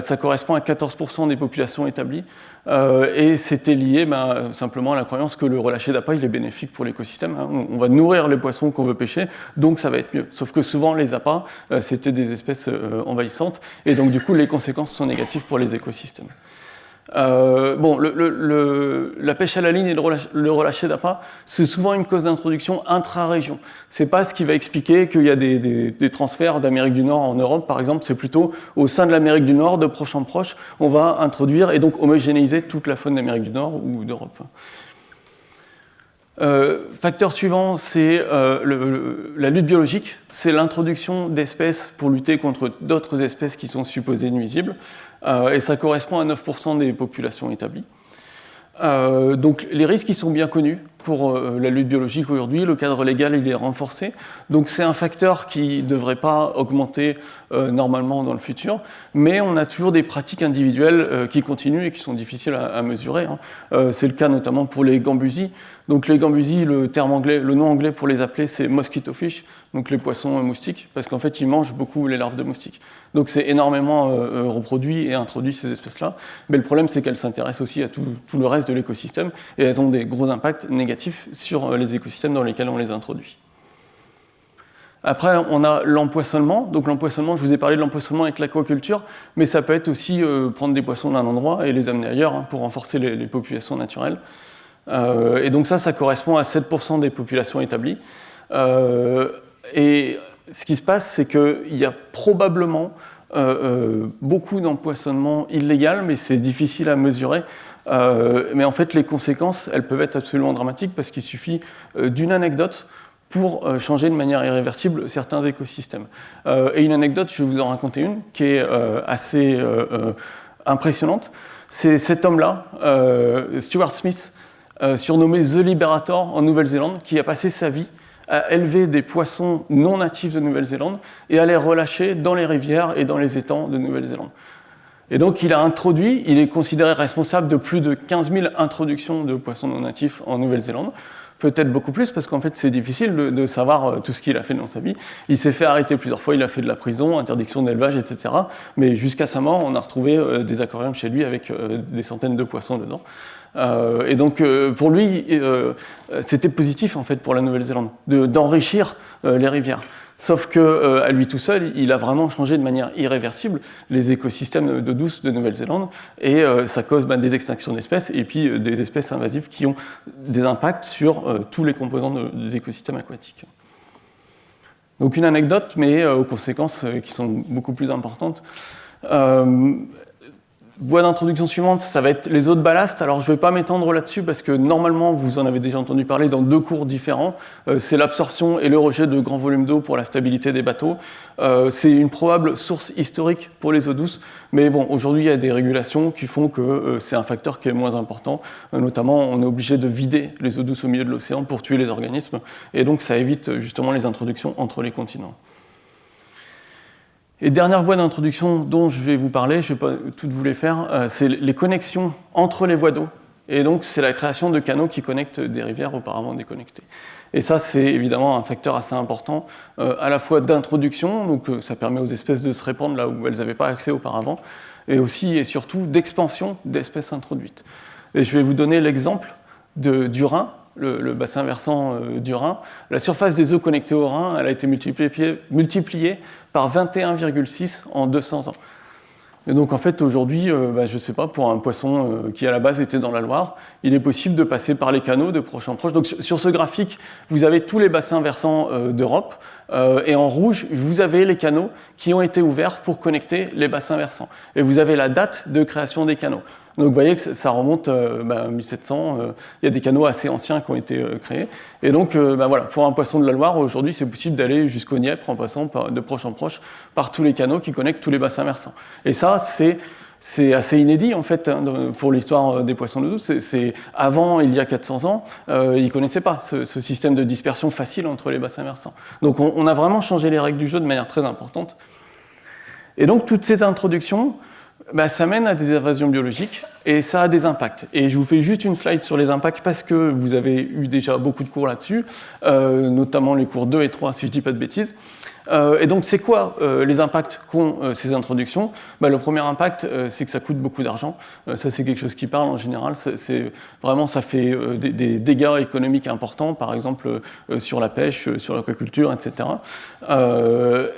Ça correspond à 14% des populations établies. Et c'était lié simplement à la croyance que le relâché d'appât il est bénéfique pour l'écosystème. Hein. On va nourrir les poissons qu'on veut pêcher, donc ça va être mieux. Sauf que souvent, les appâts, c'était des espèces envahissantes. Et donc, du coup, les conséquences sont négatives pour les écosystèmes. La pêche à la ligne et le relâché d'appât, c'est souvent une cause d'introduction intra-région. C'est pas ce qui va expliquer qu'il y a des transferts d'Amérique du Nord en Europe, par exemple. C'est plutôt au sein de l'Amérique du Nord, de proche en proche, on va introduire et donc homogénéiser toute la faune d'Amérique du Nord ou d'Europe. Facteur suivant, c'est la lutte biologique. C'est l'introduction d'espèces pour lutter contre d'autres espèces qui sont supposées nuisibles. Et ça correspond à 9% des populations établies. Donc les risques ils sont bien connus pour la lutte biologique aujourd'hui, le cadre légal il est renforcé, donc c'est un facteur qui ne devrait pas augmenter normalement dans le futur, mais on a toujours des pratiques individuelles qui continuent et qui sont difficiles à mesurer. Hein. C'est le cas notamment pour les gambusies. Donc les gambusies, le nom anglais pour les appeler c'est mosquito fish, donc les poissons moustiques, parce qu'en fait ils mangent beaucoup les larves de moustiques. Donc c'est énormément reproduit et introduit ces espèces-là, mais le problème c'est qu'elles s'intéressent aussi à tout le reste de l'écosystème et elles ont des gros impacts négatifs sur les écosystèmes dans lesquels on les introduit. Après, on a l'empoisonnement. Donc l'empoisonnement, je vous ai parlé de l'empoisonnement avec l'aquaculture, mais ça peut être aussi prendre des poissons d'un endroit et les amener ailleurs hein, pour renforcer les populations naturelles. Et donc ça correspond à 7% des populations établies. Et ce qui se passe, c'est qu'il y a probablement beaucoup d'empoisonnement illégal, mais c'est difficile à mesurer. Mais en fait, les conséquences, elles peuvent être absolument dramatiques parce qu'il suffit d'une anecdote pour changer de manière irréversible certains écosystèmes. Et une anecdote, je vais vous en raconter une qui est assez impressionnante. C'est cet homme-là, Stuart Smith, surnommé The Liberator en Nouvelle-Zélande, qui a passé sa vie à élever des poissons non natifs de Nouvelle-Zélande et à les relâcher dans les rivières et dans les étangs de Nouvelle-Zélande. Et donc il est considéré responsable de plus de 15 000 introductions de poissons non natifs en Nouvelle-Zélande. Peut-être beaucoup plus, parce qu'en fait c'est difficile de savoir tout ce qu'il a fait dans sa vie. Il s'est fait arrêter plusieurs fois, il a fait de la prison, interdiction d'élevage, etc. Mais jusqu'à sa mort, on a retrouvé des aquariums chez lui avec des centaines de poissons dedans. Et donc pour lui, c'était positif en fait pour la Nouvelle-Zélande, d'enrichir les rivières. Sauf qu'à lui tout seul, il a vraiment changé de manière irréversible les écosystèmes d'eau douce de Nouvelle-Zélande et ça cause des extinctions d'espèces et puis des espèces invasives qui ont des impacts sur tous les composants des écosystèmes aquatiques. Donc une anecdote, mais aux conséquences qui sont beaucoup plus importantes. Voie d'introduction suivante, ça va être les eaux de ballast. Alors je ne vais pas m'étendre là-dessus parce que normalement vous en avez déjà entendu parler dans 2 cours différents. C'est l'absorption et le rejet de grands volumes d'eau pour la stabilité des bateaux. C'est une probable source historique pour les eaux douces, mais bon, aujourd'hui il y a des régulations qui font que c'est un facteur qui est moins important. Notamment, on est obligé de vider les eaux douces au milieu de l'océan pour tuer les organismes, et donc ça évite justement les introductions entre les continents. Et dernière voie d'introduction dont je vais vous parler, je ne vais pas toutes vous les faire, c'est les connexions entre les voies d'eau Et donc, c'est la création de canaux qui connectent des rivières auparavant déconnectées. Et ça, c'est évidemment un facteur assez important, à la fois d'introduction, donc ça permet aux espèces de se répandre là où elles n'avaient pas accès auparavant, et aussi et surtout d'expansion d'espèces introduites. Et je vais vous donner l'exemple du Rhin, le bassin versant du Rhin. La surface des eaux connectées au Rhin, elle a été multipliée par 21,6 en 200 ans. Et donc en fait aujourd'hui, je ne sais pas, pour un poisson qui à la base était dans la Loire, il est possible de passer par les canaux de proche en proche. Donc sur ce graphique, vous avez tous les bassins versants d'Europe, et en rouge, vous avez les canaux qui ont été ouverts pour connecter les bassins versants. Et vous avez la date de création des canaux. Donc vous voyez que ça remonte à 1700, il y a des canaux assez anciens qui ont été créés. Et donc voilà, pour un poisson de la Loire, aujourd'hui c'est possible d'aller jusqu'au Dniepr en passant de proche en proche par tous les canaux qui connectent tous les bassins versants. Et ça, c'est assez inédit en fait pour l'histoire des poissons d'eau douce. Avant, il y a 400 ans, ils ne connaissaient pas ce système de dispersion facile entre les bassins versants. Donc on a vraiment changé les règles du jeu de manière très importante. Et donc toutes ces introductions, ça mène à des invasions biologiques et ça a des impacts. Et je vous fais juste une slide sur les impacts parce que vous avez eu déjà beaucoup de cours là-dessus, notamment les cours 2 et 3 si je ne dis pas de bêtises. Et donc c'est quoi les impacts qu'ont ces introductions ? Le premier impact, c'est que ça coûte beaucoup d'argent. Ça c'est quelque chose qui parle en général. Vraiment, ça fait des dégâts économiques importants, par exemple sur la pêche, sur l'aquaculture, etc.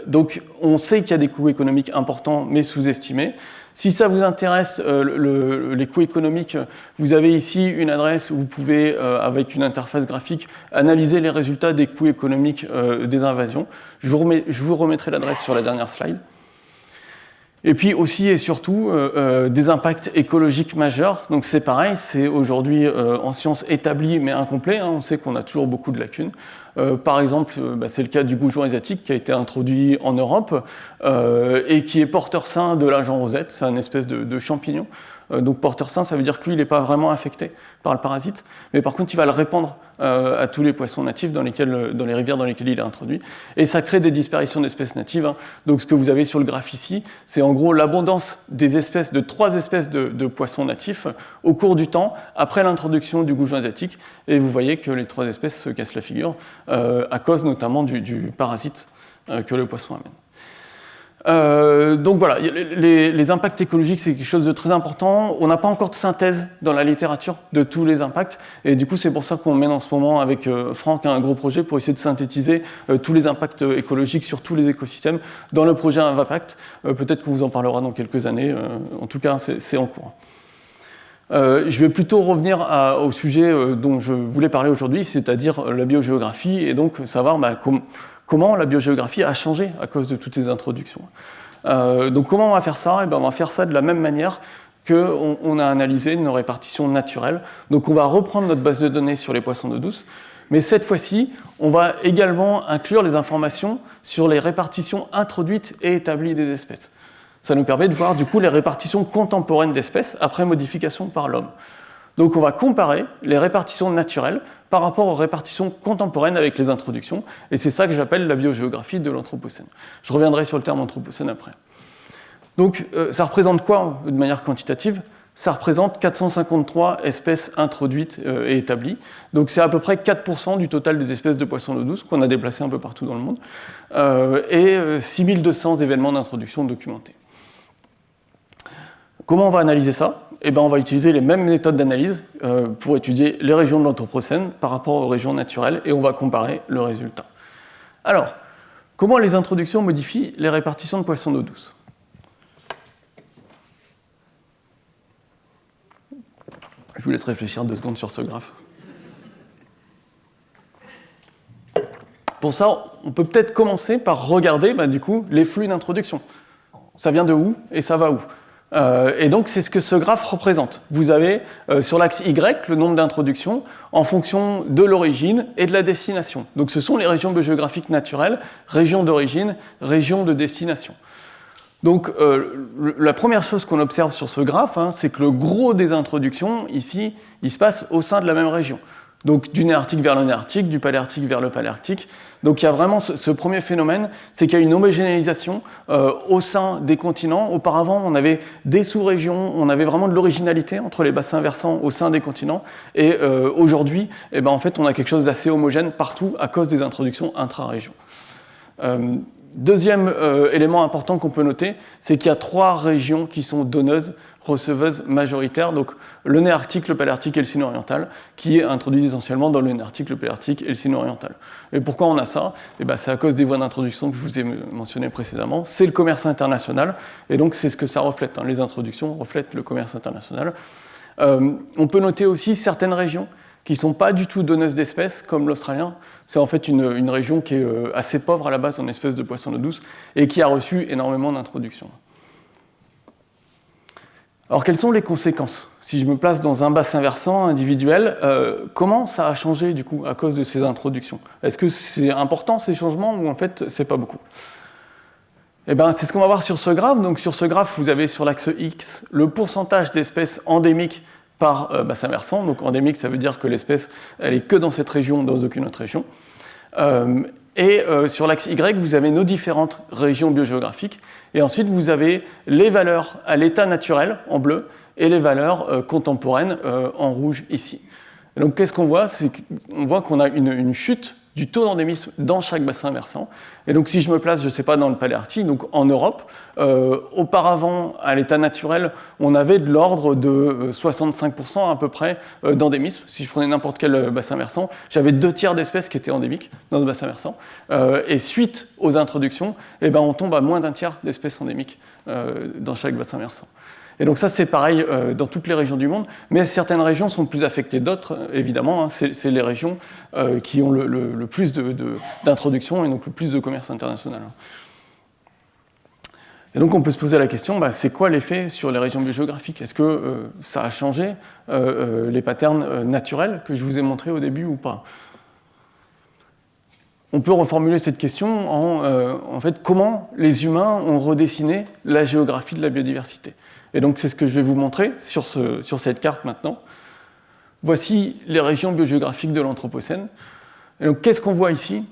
Donc on sait qu'il y a des coûts économiques importants mais sous-estimés. Si ça vous intéresse, les coûts économiques, vous avez ici une adresse où vous pouvez, avec une interface graphique, analyser les résultats des coûts économiques des invasions. Je vous remettrai l'adresse sur la dernière slide. Et puis aussi et surtout, des impacts écologiques majeurs. Donc c'est pareil, c'est aujourd'hui en sciences établi mais incomplet. On sait qu'on a toujours beaucoup de lacunes. Par exemple, c'est le cas du goujon asiatique qui a été introduit en Europe et qui est porteur sain de l'agent rosette. C'est une espèce de champignon. Donc porteur sain, ça veut dire que lui, il n'est pas vraiment affecté par le parasite, mais par contre, il va le répandre à tous les poissons natifs dans les rivières dans lesquelles il est introduit. Et ça crée des disparitions d'espèces natives. Donc ce que vous avez sur le graphe ici, c'est en gros l'abondance de 3 espèces de poissons natifs au cours du temps, après l'introduction du goujon asiatique. Et vous voyez que les 3 espèces se cassent la figure, à cause notamment du parasite que le poisson amène. Donc voilà, les impacts écologiques, c'est quelque chose de très important. On n'a pas encore de synthèse dans la littérature de tous les impacts, et du coup c'est pour ça qu'on mène en ce moment avec Franck un gros projet pour essayer de synthétiser tous les impacts écologiques sur tous les écosystèmes dans le projet Invapact. Peut-être qu'on vous en parlera dans quelques années, en tout cas c'est en cours. Je vais plutôt revenir au sujet dont je voulais parler aujourd'hui, c'est-à-dire la biogéographie, et donc savoir comment la biogéographie a changé à cause de toutes ces introductions. Donc comment on va faire ça ? On va faire ça de la même manière qu'on a analysé nos répartitions naturelles. Donc on va reprendre notre base de données sur les poissons d'eau douce, mais cette fois-ci, on va également inclure les informations sur les répartitions introduites et établies des espèces. Ça nous permet de voir du coup les répartitions contemporaines d'espèces après modification par l'homme. Donc on va comparer les répartitions naturelles par rapport aux répartitions contemporaines avec les introductions, et c'est ça que j'appelle la biogéographie de l'Anthropocène. Je reviendrai sur le terme Anthropocène après. Donc ça représente quoi de manière quantitative ? Ça représente 453 espèces introduites et établies. Donc c'est à peu près 4% du total des espèces de poissons d'eau douce qu'on a déplacées un peu partout dans le monde, et 6200 événements d'introduction documentés. Comment on va analyser ça ? On va utiliser les mêmes méthodes d'analyse pour étudier les régions de l'Anthropocène par rapport aux régions naturelles, et on va comparer le résultat. Alors, comment les introductions modifient les répartitions de poissons d'eau douce ? Je vous laisse réfléchir 2 secondes sur ce graphe. Pour ça, on peut peut-être commencer par regarder du coup, les flux d'introduction. Ça vient de où et ça va où ? Et donc c'est ce que ce graphe représente. Vous avez sur l'axe Y le nombre d'introductions en fonction de l'origine et de la destination. Donc ce sont les régions biogéographiques naturelles, régions d'origine, régions de destination. Donc la première chose qu'on observe sur ce graphe, c'est que le gros des introductions, ici, il se passe au sein de la même région. Donc du néarctique vers le néarctique, du paléarctique vers le paléarctique. Donc il y a vraiment ce premier phénomène, c'est qu'il y a une homogénéisation au sein des continents. Auparavant, on avait des sous-régions, on avait vraiment de l'originalité entre les bassins versants au sein des continents. Et aujourd'hui, en fait, on a quelque chose d'assez homogène partout à cause des introductions intra-régions. Deuxième élément important qu'on peut noter, c'est qu'il y a 3 régions qui sont donneuses, receveuses majoritaires, donc le néarctique, le paléarctique et le sino-oriental, qui introduisent essentiellement dans le néarctique, le paléarctique et le sino-oriental. Et pourquoi on a ça? C'est à cause des voies d'introduction que je vous ai mentionnées précédemment. C'est le commerce international, et donc c'est ce que ça reflète. Les introductions reflètent le commerce international. On peut noter aussi certaines régions qui ne sont pas du tout donneuses d'espèces, comme l'Australien. C'est en fait une région qui est assez pauvre à la base en espèces de poissons d'eau douce, et qui a reçu énormément d'introductions. Alors, quelles sont les conséquences? Si je me place dans un bassin versant individuel, comment ça a changé du coup à cause de ces introductions? Est-ce que c'est important ces changements ou en fait c'est pas beaucoup? C'est ce qu'on va voir sur ce graphe. Donc sur ce graphe, vous avez sur l'axe X le pourcentage d'espèces endémiques par bassin versant. Donc endémique, ça veut dire que l'espèce elle est que dans cette région, dans aucune autre région. Sur l'axe Y, vous avez nos différentes régions biogéographiques. Et ensuite, vous avez les valeurs à l'état naturel, en bleu, et les valeurs contemporaines, en rouge, ici. Et donc, qu'est-ce qu'on voit? On voit qu'on a une chute du taux d'endémisme dans chaque bassin versant. Et donc, si je me place, je ne sais pas, dans le paléarctique, donc en Europe, auparavant, à l'état naturel, on avait de l'ordre de 65% à peu près d'endémisme. Si je prenais n'importe quel bassin versant, j'avais 2/3 d'espèces qui étaient endémiques dans ce bassin versant. Et suite aux introductions, on tombe à moins d'1/3 d'espèces endémiques dans chaque bassin versant. Et donc ça, c'est pareil dans toutes les régions du monde, mais certaines régions sont plus affectées d'autres, évidemment. C'est les régions qui ont le plus d'introduction et donc le plus de commerce international. Et donc on peut se poser la question, c'est quoi l'effet sur les régions biogéographiques? Est-ce que ça a changé les patterns naturels que je vous ai montrés au début ou pas? On peut reformuler cette question en fait, comment les humains ont redessiné la géographie de la biodiversité. Et donc c'est ce que je vais vous montrer sur cette carte maintenant. Voici les régions biogéographiques de l'Anthropocène. Et donc qu'est-ce qu'on voit ici?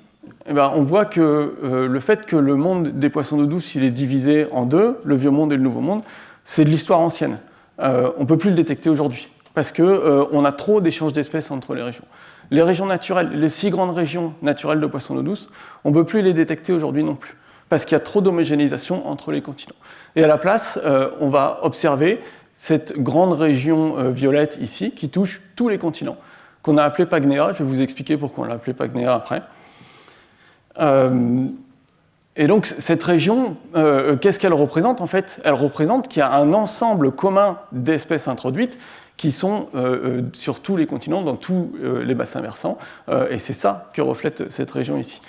On voit que le fait que le monde des poissons d'eau douce il est divisé en deux, le vieux monde et le nouveau monde, c'est de l'histoire ancienne. On ne peut plus le détecter aujourd'hui, parce qu'on a trop d'échanges d'espèces entre les régions. Les régions naturelles, les 6 grandes régions naturelles de poissons d'eau douce, on ne peut plus les détecter aujourd'hui non plus, parce qu'il y a trop d'homogénéisation entre les continents. Et à la place, on va observer cette grande région violette ici, qui touche tous les continents, qu'on a appelée Pagnéa. Je vais vous expliquer pourquoi on l'a appelée Pagnéa après. Et donc cette région, qu'est-ce qu'elle représente en fait? Elle représente qu'il y a un ensemble commun d'espèces introduites qui sont sur tous les continents, dans tous les bassins versants, et c'est ça que reflète cette région ici.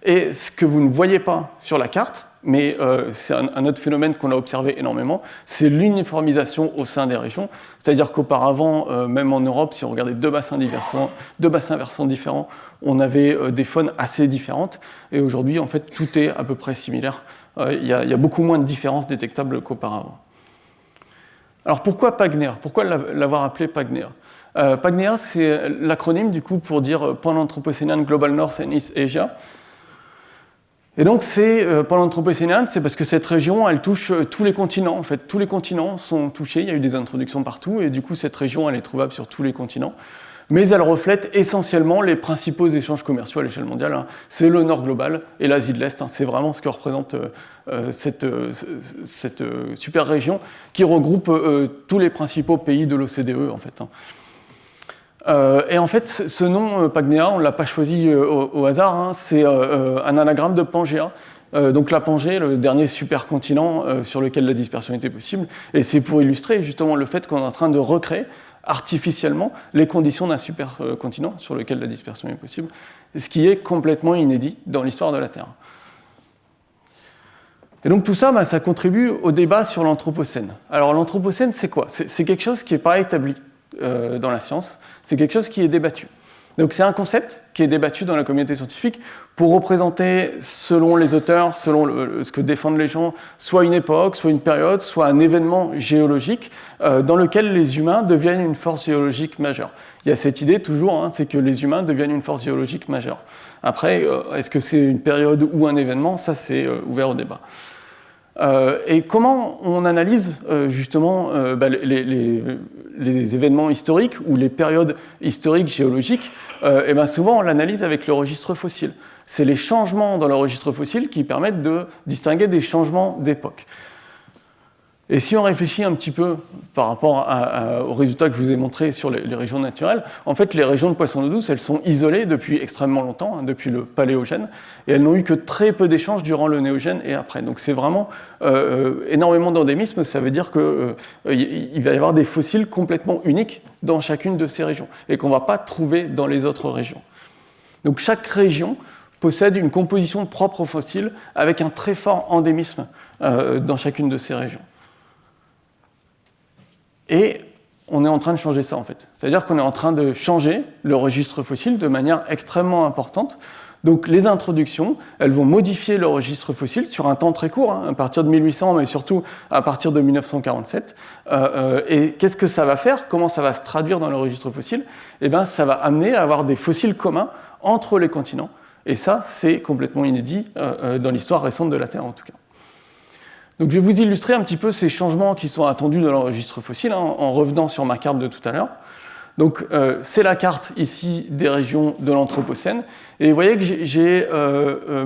Et ce que vous ne voyez pas sur la carte, mais c'est un autre phénomène qu'on a observé énormément, c'est l'uniformisation au sein des régions. C'est-à-dire qu'auparavant, même en Europe, si on regardait deux bassins versants différents, on avait des faunes assez différentes. Et aujourd'hui, en fait, tout est à peu près similaire. Il y a beaucoup moins de différences détectables qu'auparavant. Alors pourquoi Pagnéa? Pourquoi l'avoir appelé Pagnéa? Pagnéa, c'est l'acronyme du coup pour dire Pan-Anthropocénian Global North and East Asia. Et donc c'est Pan-Anthropocénian, c'est parce que cette région, elle touche tous les continents. En fait, tous les continents sont touchés. Il y a eu des introductions partout, et du coup cette région, elle est trouvable sur tous les continents. Mais elle reflète essentiellement les principaux échanges commerciaux à l'échelle mondiale. C'est le Nord global et l'Asie de l'Est. C'est vraiment ce que représente cette super région qui regroupe tous les principaux pays de l'OCDE, en fait. Et en fait, ce nom Pagnéa, on ne l'a pas choisi au hasard. C'est un anagramme de Pangéa. Donc la Pangée, le dernier supercontinent sur lequel la dispersion était possible. Et c'est pour illustrer justement le fait qu'on est en train de recréer artificiellement les conditions d'un supercontinent sur lequel la dispersion est possible, ce qui est complètement inédit dans l'histoire de la Terre. Et donc tout ça, ça contribue au débat sur l'Anthropocène. Alors l'Anthropocène, c'est quoi? C'est quelque chose qui n'est pas établi dans la science, c'est quelque chose qui est débattu. Donc c'est un concept qui est débattu dans la communauté scientifique pour représenter, selon les auteurs, selon ce que défendent les gens, soit une époque, soit une période, soit un événement géologique dans lequel les humains deviennent une force géologique majeure. Il y a cette idée toujours, hein, c'est que les humains deviennent une force géologique majeure. Après, est-ce que c'est une période ou un événement? Ça, c'est ouvert au débat. Et comment on analyse justement les événements historiques ou les périodes historiques géologiques? Et bien souvent, on l'analyse avec le registre fossile. C'est les changements dans le registre fossile qui permettent de distinguer des changements d'époque. Et si on réfléchit un petit peu par rapport aux résultats que je vous ai montrés sur les régions naturelles, en fait, les régions de poissons d'eau douce, elles sont isolées depuis extrêmement longtemps, hein, depuis le Paléogène, et elles n'ont eu que très peu d'échanges durant le Néogène et après. Donc c'est vraiment énormément d'endémisme, ça veut dire qu'il va y avoir des fossiles complètement uniques dans chacune de ces régions, et qu'on ne va pas trouver dans les autres régions. Donc chaque région possède une composition propre aux fossiles, avec un très fort endémisme dans chacune de ces régions. Et on est en train de changer ça, en fait. C'est-à-dire qu'on est en train de changer le registre fossile de manière extrêmement importante. Donc les introductions, elles vont modifier le registre fossile sur un temps très court, hein, à partir de 1800, mais surtout à partir de 1947. Et qu'est-ce que ça va faire? Comment ça va se traduire dans le registre fossile? Eh bien, ça va amener à avoir des fossiles communs entre les continents. Et ça, c'est complètement inédit dans l'histoire récente de la Terre, en tout cas. Donc, je vais vous illustrer un petit peu ces changements qui sont attendus dans le registre fossile, hein, en revenant sur ma carte de tout à l'heure. Donc, c'est la carte ici des régions de l'Anthropocène. Et vous voyez que j'ai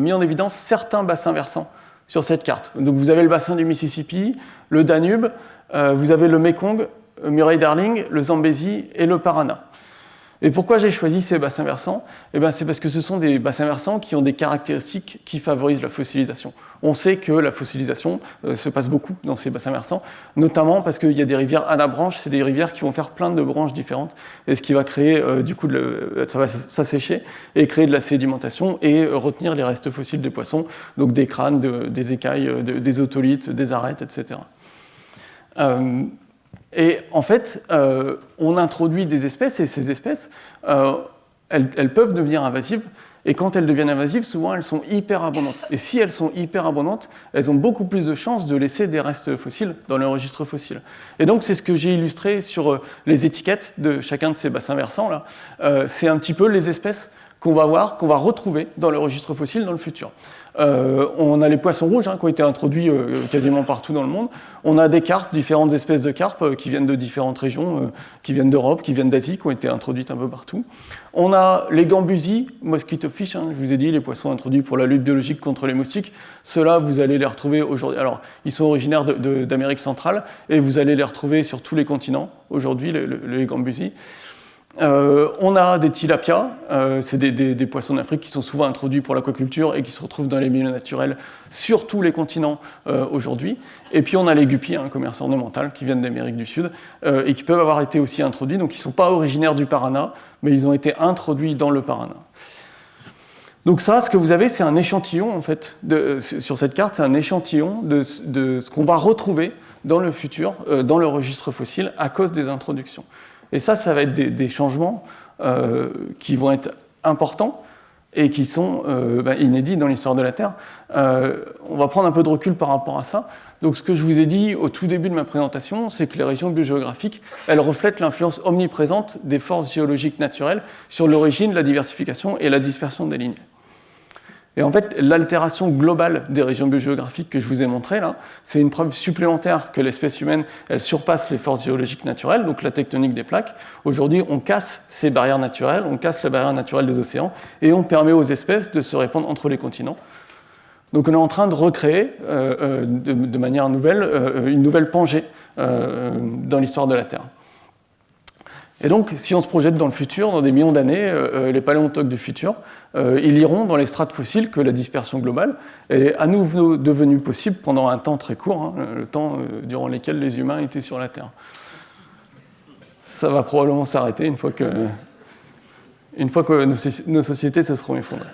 mis en évidence certains bassins versants sur cette carte. Donc, vous avez le bassin du Mississippi, le Danube, vous avez le Mekong, Murray-Darling, le Zambézie et le Parana. Et pourquoi j'ai choisi ces bassins versants? Eh bien, c'est parce que ce sont des bassins versants qui ont des caractéristiques qui favorisent la fossilisation. On sait que la fossilisation se passe beaucoup dans ces bassins versants, notamment parce qu'il y a des rivières anabranches, c'est des rivières qui vont faire plein de branches différentes, et ce qui va créer, du coup, ça va s'assécher et créer de la sédimentation et retenir les restes fossiles des poissons, donc des crânes, des écailles, des otolithes, des arêtes, etc. Et en fait, on introduit des espèces, et ces espèces, elles peuvent devenir invasives, et quand elles deviennent invasives, souvent elles sont hyper abondantes. Et si elles sont hyper abondantes, elles ont beaucoup plus de chances de laisser des restes fossiles dans le registre fossile. Et donc c'est ce que j'ai illustré sur les étiquettes de chacun de ces bassins versants là. C'est un petit peu les espèces qu'on va voir, qu'on va retrouver dans le registre fossile dans le futur. On a les poissons rouges qui ont été introduits quasiment partout dans le monde. On a des carpes, différentes espèces de carpes qui viennent de différentes régions, qui viennent d'Europe, qui viennent d'Asie, qui ont été introduites un peu partout. On a les gambusies, mosquito fish, je vous ai dit, les poissons introduits pour la lutte biologique contre les moustiques. Ceux-là, vous allez les retrouver aujourd'hui. Alors, ils sont originaires d'Amérique centrale et vous allez les retrouver sur tous les continents aujourd'hui, les gambusies. On a des tilapias, c'est des poissons d'Afrique qui sont souvent introduits pour l'aquaculture et qui se retrouvent dans les milieux naturels sur tous les continents aujourd'hui. Et puis on a les guppies, commerce ornemental, qui viennent d'Amérique du Sud et qui peuvent avoir été aussi introduits. Donc ils ne sont pas originaires du Parana, mais ils ont été introduits dans le Parana. Donc ça, ce que vous avez, c'est un échantillon, en fait, sur cette carte, c'est un échantillon de ce qu'on va retrouver dans le futur, dans le registre fossile, à cause des introductions. Et ça va être des changements qui vont être importants et qui sont inédits dans l'histoire de la Terre. On va prendre un peu de recul par rapport à ça. Donc ce que je vous ai dit au tout début de ma présentation, c'est que les régions biogéographiques, elles reflètent l'influence omniprésente des forces géologiques naturelles sur l'origine, la diversification et la dispersion des lignées. Et en fait, l'altération globale des régions biogéographiques que je vous ai montrées là, c'est une preuve supplémentaire que l'espèce humaine, elle surpasse les forces géologiques naturelles, donc la tectonique des plaques. Aujourd'hui, on casse ces barrières naturelles, on casse la barrière naturelle des océans, et on permet aux espèces de se répandre entre les continents. Donc on est en train de recréer de manière nouvelle une nouvelle Pangée dans l'histoire de la Terre. Et donc, si on se projette dans le futur, dans des millions d'années, les paléontologues du futur, ils liront dans les strates fossiles que la dispersion globale elle est à nouveau devenue possible pendant un temps très court, le temps durant lequel les humains étaient sur la Terre. Ça va probablement s'arrêter une fois que nos sociétés se seront effondrées.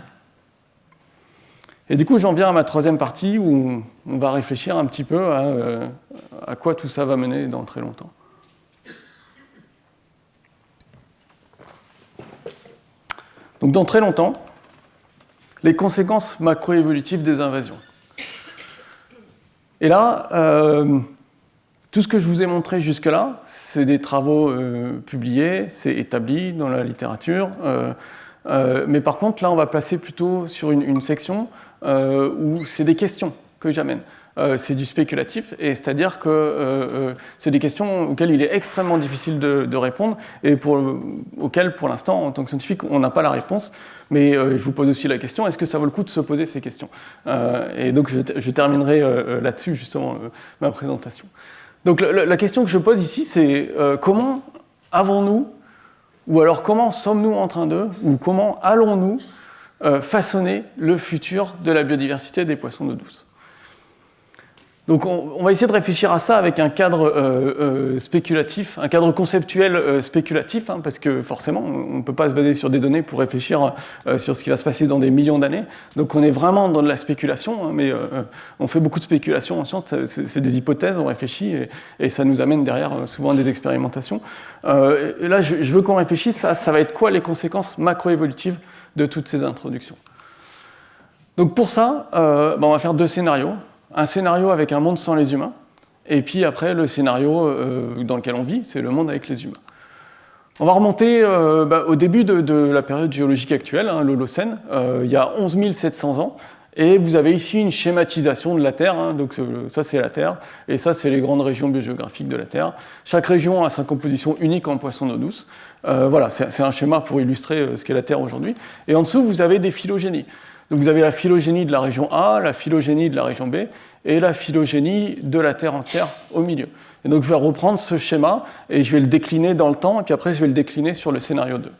Et du coup, j'en viens à ma troisième partie où on va réfléchir un petit peu à quoi tout ça va mener dans très longtemps. Donc dans très longtemps, les conséquences macroévolutives des invasions. Et là, tout ce que je vous ai montré jusque-là, c'est des travaux publiés, c'est établi dans la littérature, mais par contre, là, on va placer plutôt sur une section où c'est des questions que j'amène. C'est du spéculatif, et c'est-à-dire que c'est des questions auxquelles il est extrêmement difficile de répondre, et auxquelles, pour l'instant, en tant que scientifique, on n'a pas la réponse. Mais je vous pose aussi la question, est-ce que ça vaut le coup de se poser ces questions? Et donc, je terminerai là-dessus, justement, ma présentation. Donc, la question que je pose ici, c'est comment avons-nous, ou alors comment sommes-nous en train de, ou comment allons-nous façonner le futur de la biodiversité des poissons d'eau douce? Donc on va essayer de réfléchir à ça avec un cadre spéculatif, un cadre conceptuel spéculatif, hein, parce que forcément on ne peut pas se baser sur des données pour réfléchir sur ce qui va se passer dans des millions d'années. Donc on est vraiment dans de la spéculation, hein, mais on fait beaucoup de spéculation en science, c'est des hypothèses, on réfléchit et ça nous amène derrière souvent à des expérimentations. Et là je veux qu'on réfléchisse à ça va être quoi les conséquences macroévolutives de toutes ces introductions. Donc pour ça, on va faire deux scénarios. Un scénario avec un monde sans les humains, et puis après le scénario dans lequel on vit, c'est le monde avec les humains. On va remonter au début de la période géologique actuelle, hein, l'Holocène, il y a 11 700 ans, et vous avez ici une schématisation de la Terre, hein, donc ça c'est la Terre, et ça c'est les grandes régions biogéographiques de la Terre. Chaque région a sa composition unique en poissons d'eau douce. Voilà, c'est un schéma pour illustrer ce qu'est la Terre aujourd'hui. Et en dessous, vous avez des phylogénies. Donc vous avez la phylogénie de la région A, la phylogénie de la région B, et la phylogénie de la Terre entière au milieu. Et donc je vais reprendre ce schéma, et je vais le décliner dans le temps, et puis après je vais le décliner sur le scénario 2.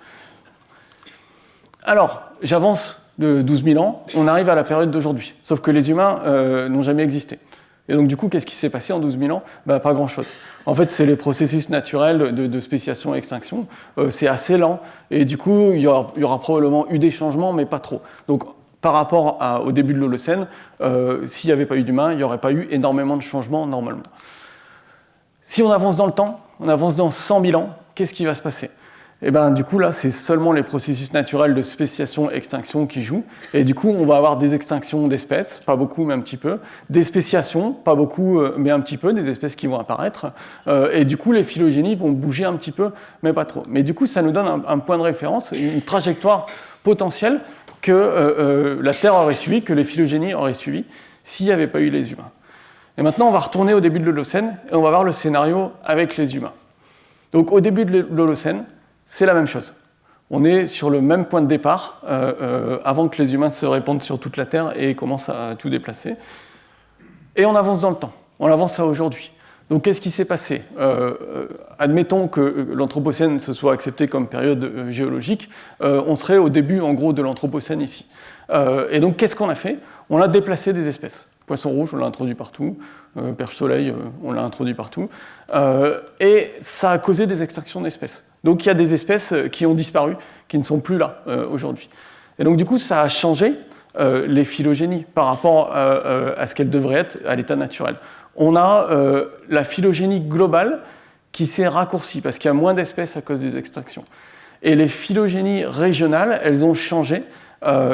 Alors, j'avance de 12 000 ans, on arrive à la période d'aujourd'hui, sauf que les humains n'ont jamais existé. Et donc du coup, qu'est-ce qui s'est passé en 12 000 ans? Pas grand-chose. En fait, c'est les processus naturels de spéciation et extinction, c'est assez lent, et du coup, il y aura probablement eu des changements, mais pas trop. Donc, par rapport au début de l'Holocène, s'il n'y avait pas eu d'humains, il n'y aurait pas eu énormément de changements normalement. Si on avance dans le temps, on avance dans 100 000 ans, qu'est-ce qui va se passer? Et du coup, là, c'est seulement les processus naturels de spéciation-extinction qui jouent. Et du coup, on va avoir des extinctions d'espèces, pas beaucoup, mais un petit peu. Des spéciations, pas beaucoup, mais un petit peu, des espèces qui vont apparaître. Et du coup, les phylogénies vont bouger un petit peu, mais pas trop. Mais du coup, ça nous donne un point de référence, une trajectoire potentielle que la Terre aurait suivi, que les phylogénies auraient suivi, s'il n'y avait pas eu les humains. Et maintenant, on va retourner au début de l'Holocène, et on va voir le scénario avec les humains. Donc, au début de l'Holocène, c'est la même chose. On est sur le même point de départ, avant que les humains se répandent sur toute la Terre et commencent à tout déplacer. Et on avance dans le temps, on avance à aujourd'hui. Donc qu'est-ce qui s'est passé? Admettons que l'Anthropocène se soit accepté comme période géologique, on serait au début en gros de l'Anthropocène ici. Et donc qu'est-ce qu'on a fait? On a déplacé des espèces. Poisson rouge, on l'a introduit partout, perche-soleil, on l'a introduit partout, et ça a causé des extinctions d'espèces. Donc il y a des espèces qui ont disparu, qui ne sont plus là aujourd'hui. Et donc du coup ça a changé les phylogénies par rapport à ce qu'elles devraient être à l'état naturel. On a la phylogénie globale qui s'est raccourcie parce qu'il y a moins d'espèces à cause des extinctions. Et les phylogénies régionales, elles ont changé.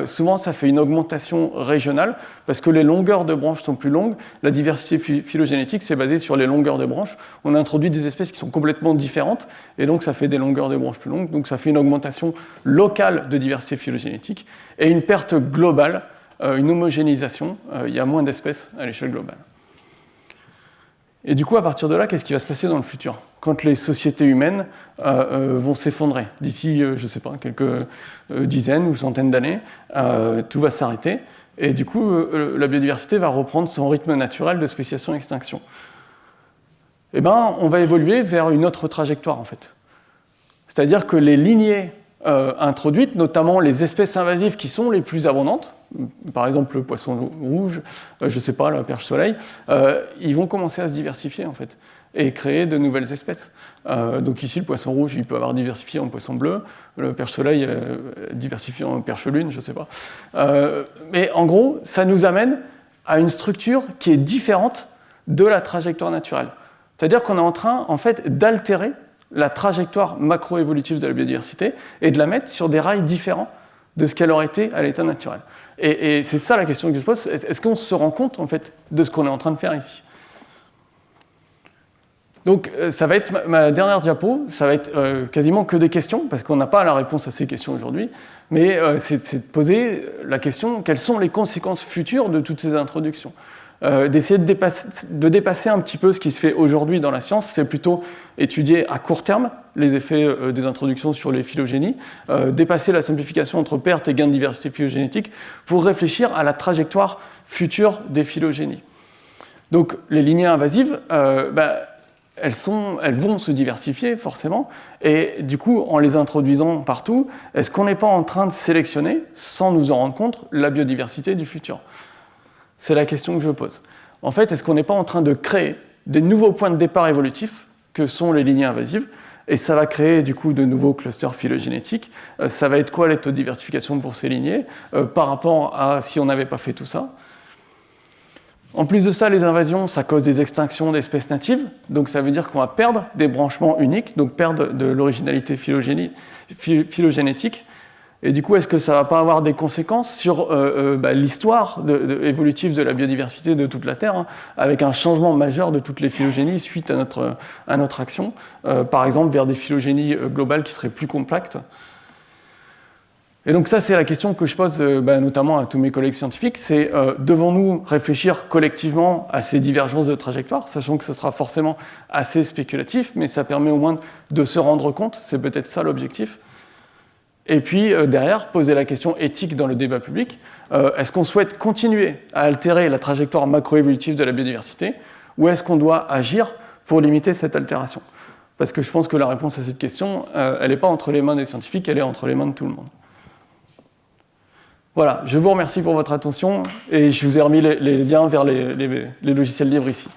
Souvent, ça fait une augmentation régionale parce que les longueurs de branches sont plus longues. La diversité phylogénétique, c'est basé sur les longueurs de branches. On a introduit des espèces qui sont complètement différentes et donc ça fait des longueurs de branches plus longues. Donc ça fait une augmentation locale de diversité phylogénétique et une perte globale, une homogénéisation. Il y a moins d'espèces à l'échelle globale. Et du coup, à partir de là, qu'est-ce qui va se passer dans le futur? Quand les sociétés humaines vont s'effondrer, d'ici, je ne sais pas, quelques dizaines ou centaines d'années, tout va s'arrêter, et du coup, la biodiversité va reprendre son rythme naturel de spéciation-extinction. Eh bien, on va évoluer vers une autre trajectoire, en fait. C'est-à-dire que les lignées introduites, notamment les espèces invasives qui sont les plus abondantes, par exemple le poisson rouge, je ne sais pas, la perche-soleil, ils vont commencer à se diversifier en fait et créer de nouvelles espèces. Donc ici, le poisson rouge, il peut avoir diversifié en poisson bleu, le perche-soleil diversifié en perche-lune, je ne sais pas. Mais en gros, ça nous amène à une structure qui est différente de la trajectoire naturelle. C'est-à-dire qu'on est en train, en fait, d'altérer la trajectoire macroévolutive de la biodiversité et de la mettre sur des rails différents de ce qu'elle aurait été à l'état naturel. Et c'est ça la question que je pose, est-ce qu'on se rend compte en fait de ce qu'on est en train de faire ici? Donc ça va être ma dernière diapo, ça va être quasiment que des questions, parce qu'on n'a pas la réponse à ces questions aujourd'hui, mais c'est de poser la question, quelles sont les conséquences futures de toutes ces introductions? D'essayer de dépasser un petit peu ce qui se fait aujourd'hui dans la science, c'est plutôt étudier à court terme les effets des introductions sur les phylogénies, dépasser la simplification entre perte et gain de diversité phylogénétique pour réfléchir à la trajectoire future des phylogénies. Donc les lignées invasives, elles vont se diversifier forcément, et du coup, en les introduisant partout, est-ce qu'on n'est pas en train de sélectionner, sans nous en rendre compte, la biodiversité du futur? C'est la question que je pose. En fait, est-ce qu'on n'est pas en train de créer des nouveaux points de départ évolutifs que sont les lignées invasives, et ça va créer du coup de nouveaux clusters phylogénétiques. Ça va être quoi les taux de diversification pour ces lignées par rapport à si on n'avait pas fait tout ça? En plus de ça, les invasions, ça cause des extinctions d'espèces natives, donc ça veut dire qu'on va perdre des branchements uniques, donc perdre de l'originalité phylogénétique. Et du coup, est-ce que ça ne va pas avoir des conséquences sur l'histoire évolutive de la biodiversité de toute la Terre, hein, avec un changement majeur de toutes les phylogénies suite à notre action, par exemple vers des phylogénies globales qui seraient plus compactes? Et donc ça, c'est la question que je pose notamment à tous mes collègues scientifiques, c'est devons-nous réfléchir collectivement à ces divergences de trajectoire, sachant que ce sera forcément assez spéculatif, mais ça permet au moins de se rendre compte, c'est peut-être ça l'objectif. Et puis derrière, poser la question éthique dans le débat public, est-ce qu'on souhaite continuer à altérer la trajectoire macroévolutive de la biodiversité, ou est-ce qu'on doit agir pour limiter cette altération? Parce que je pense que la réponse à cette question, elle n'est pas entre les mains des scientifiques, elle est entre les mains de tout le monde. Voilà, je vous remercie pour votre attention et je vous ai remis les liens vers les logiciels libres ici.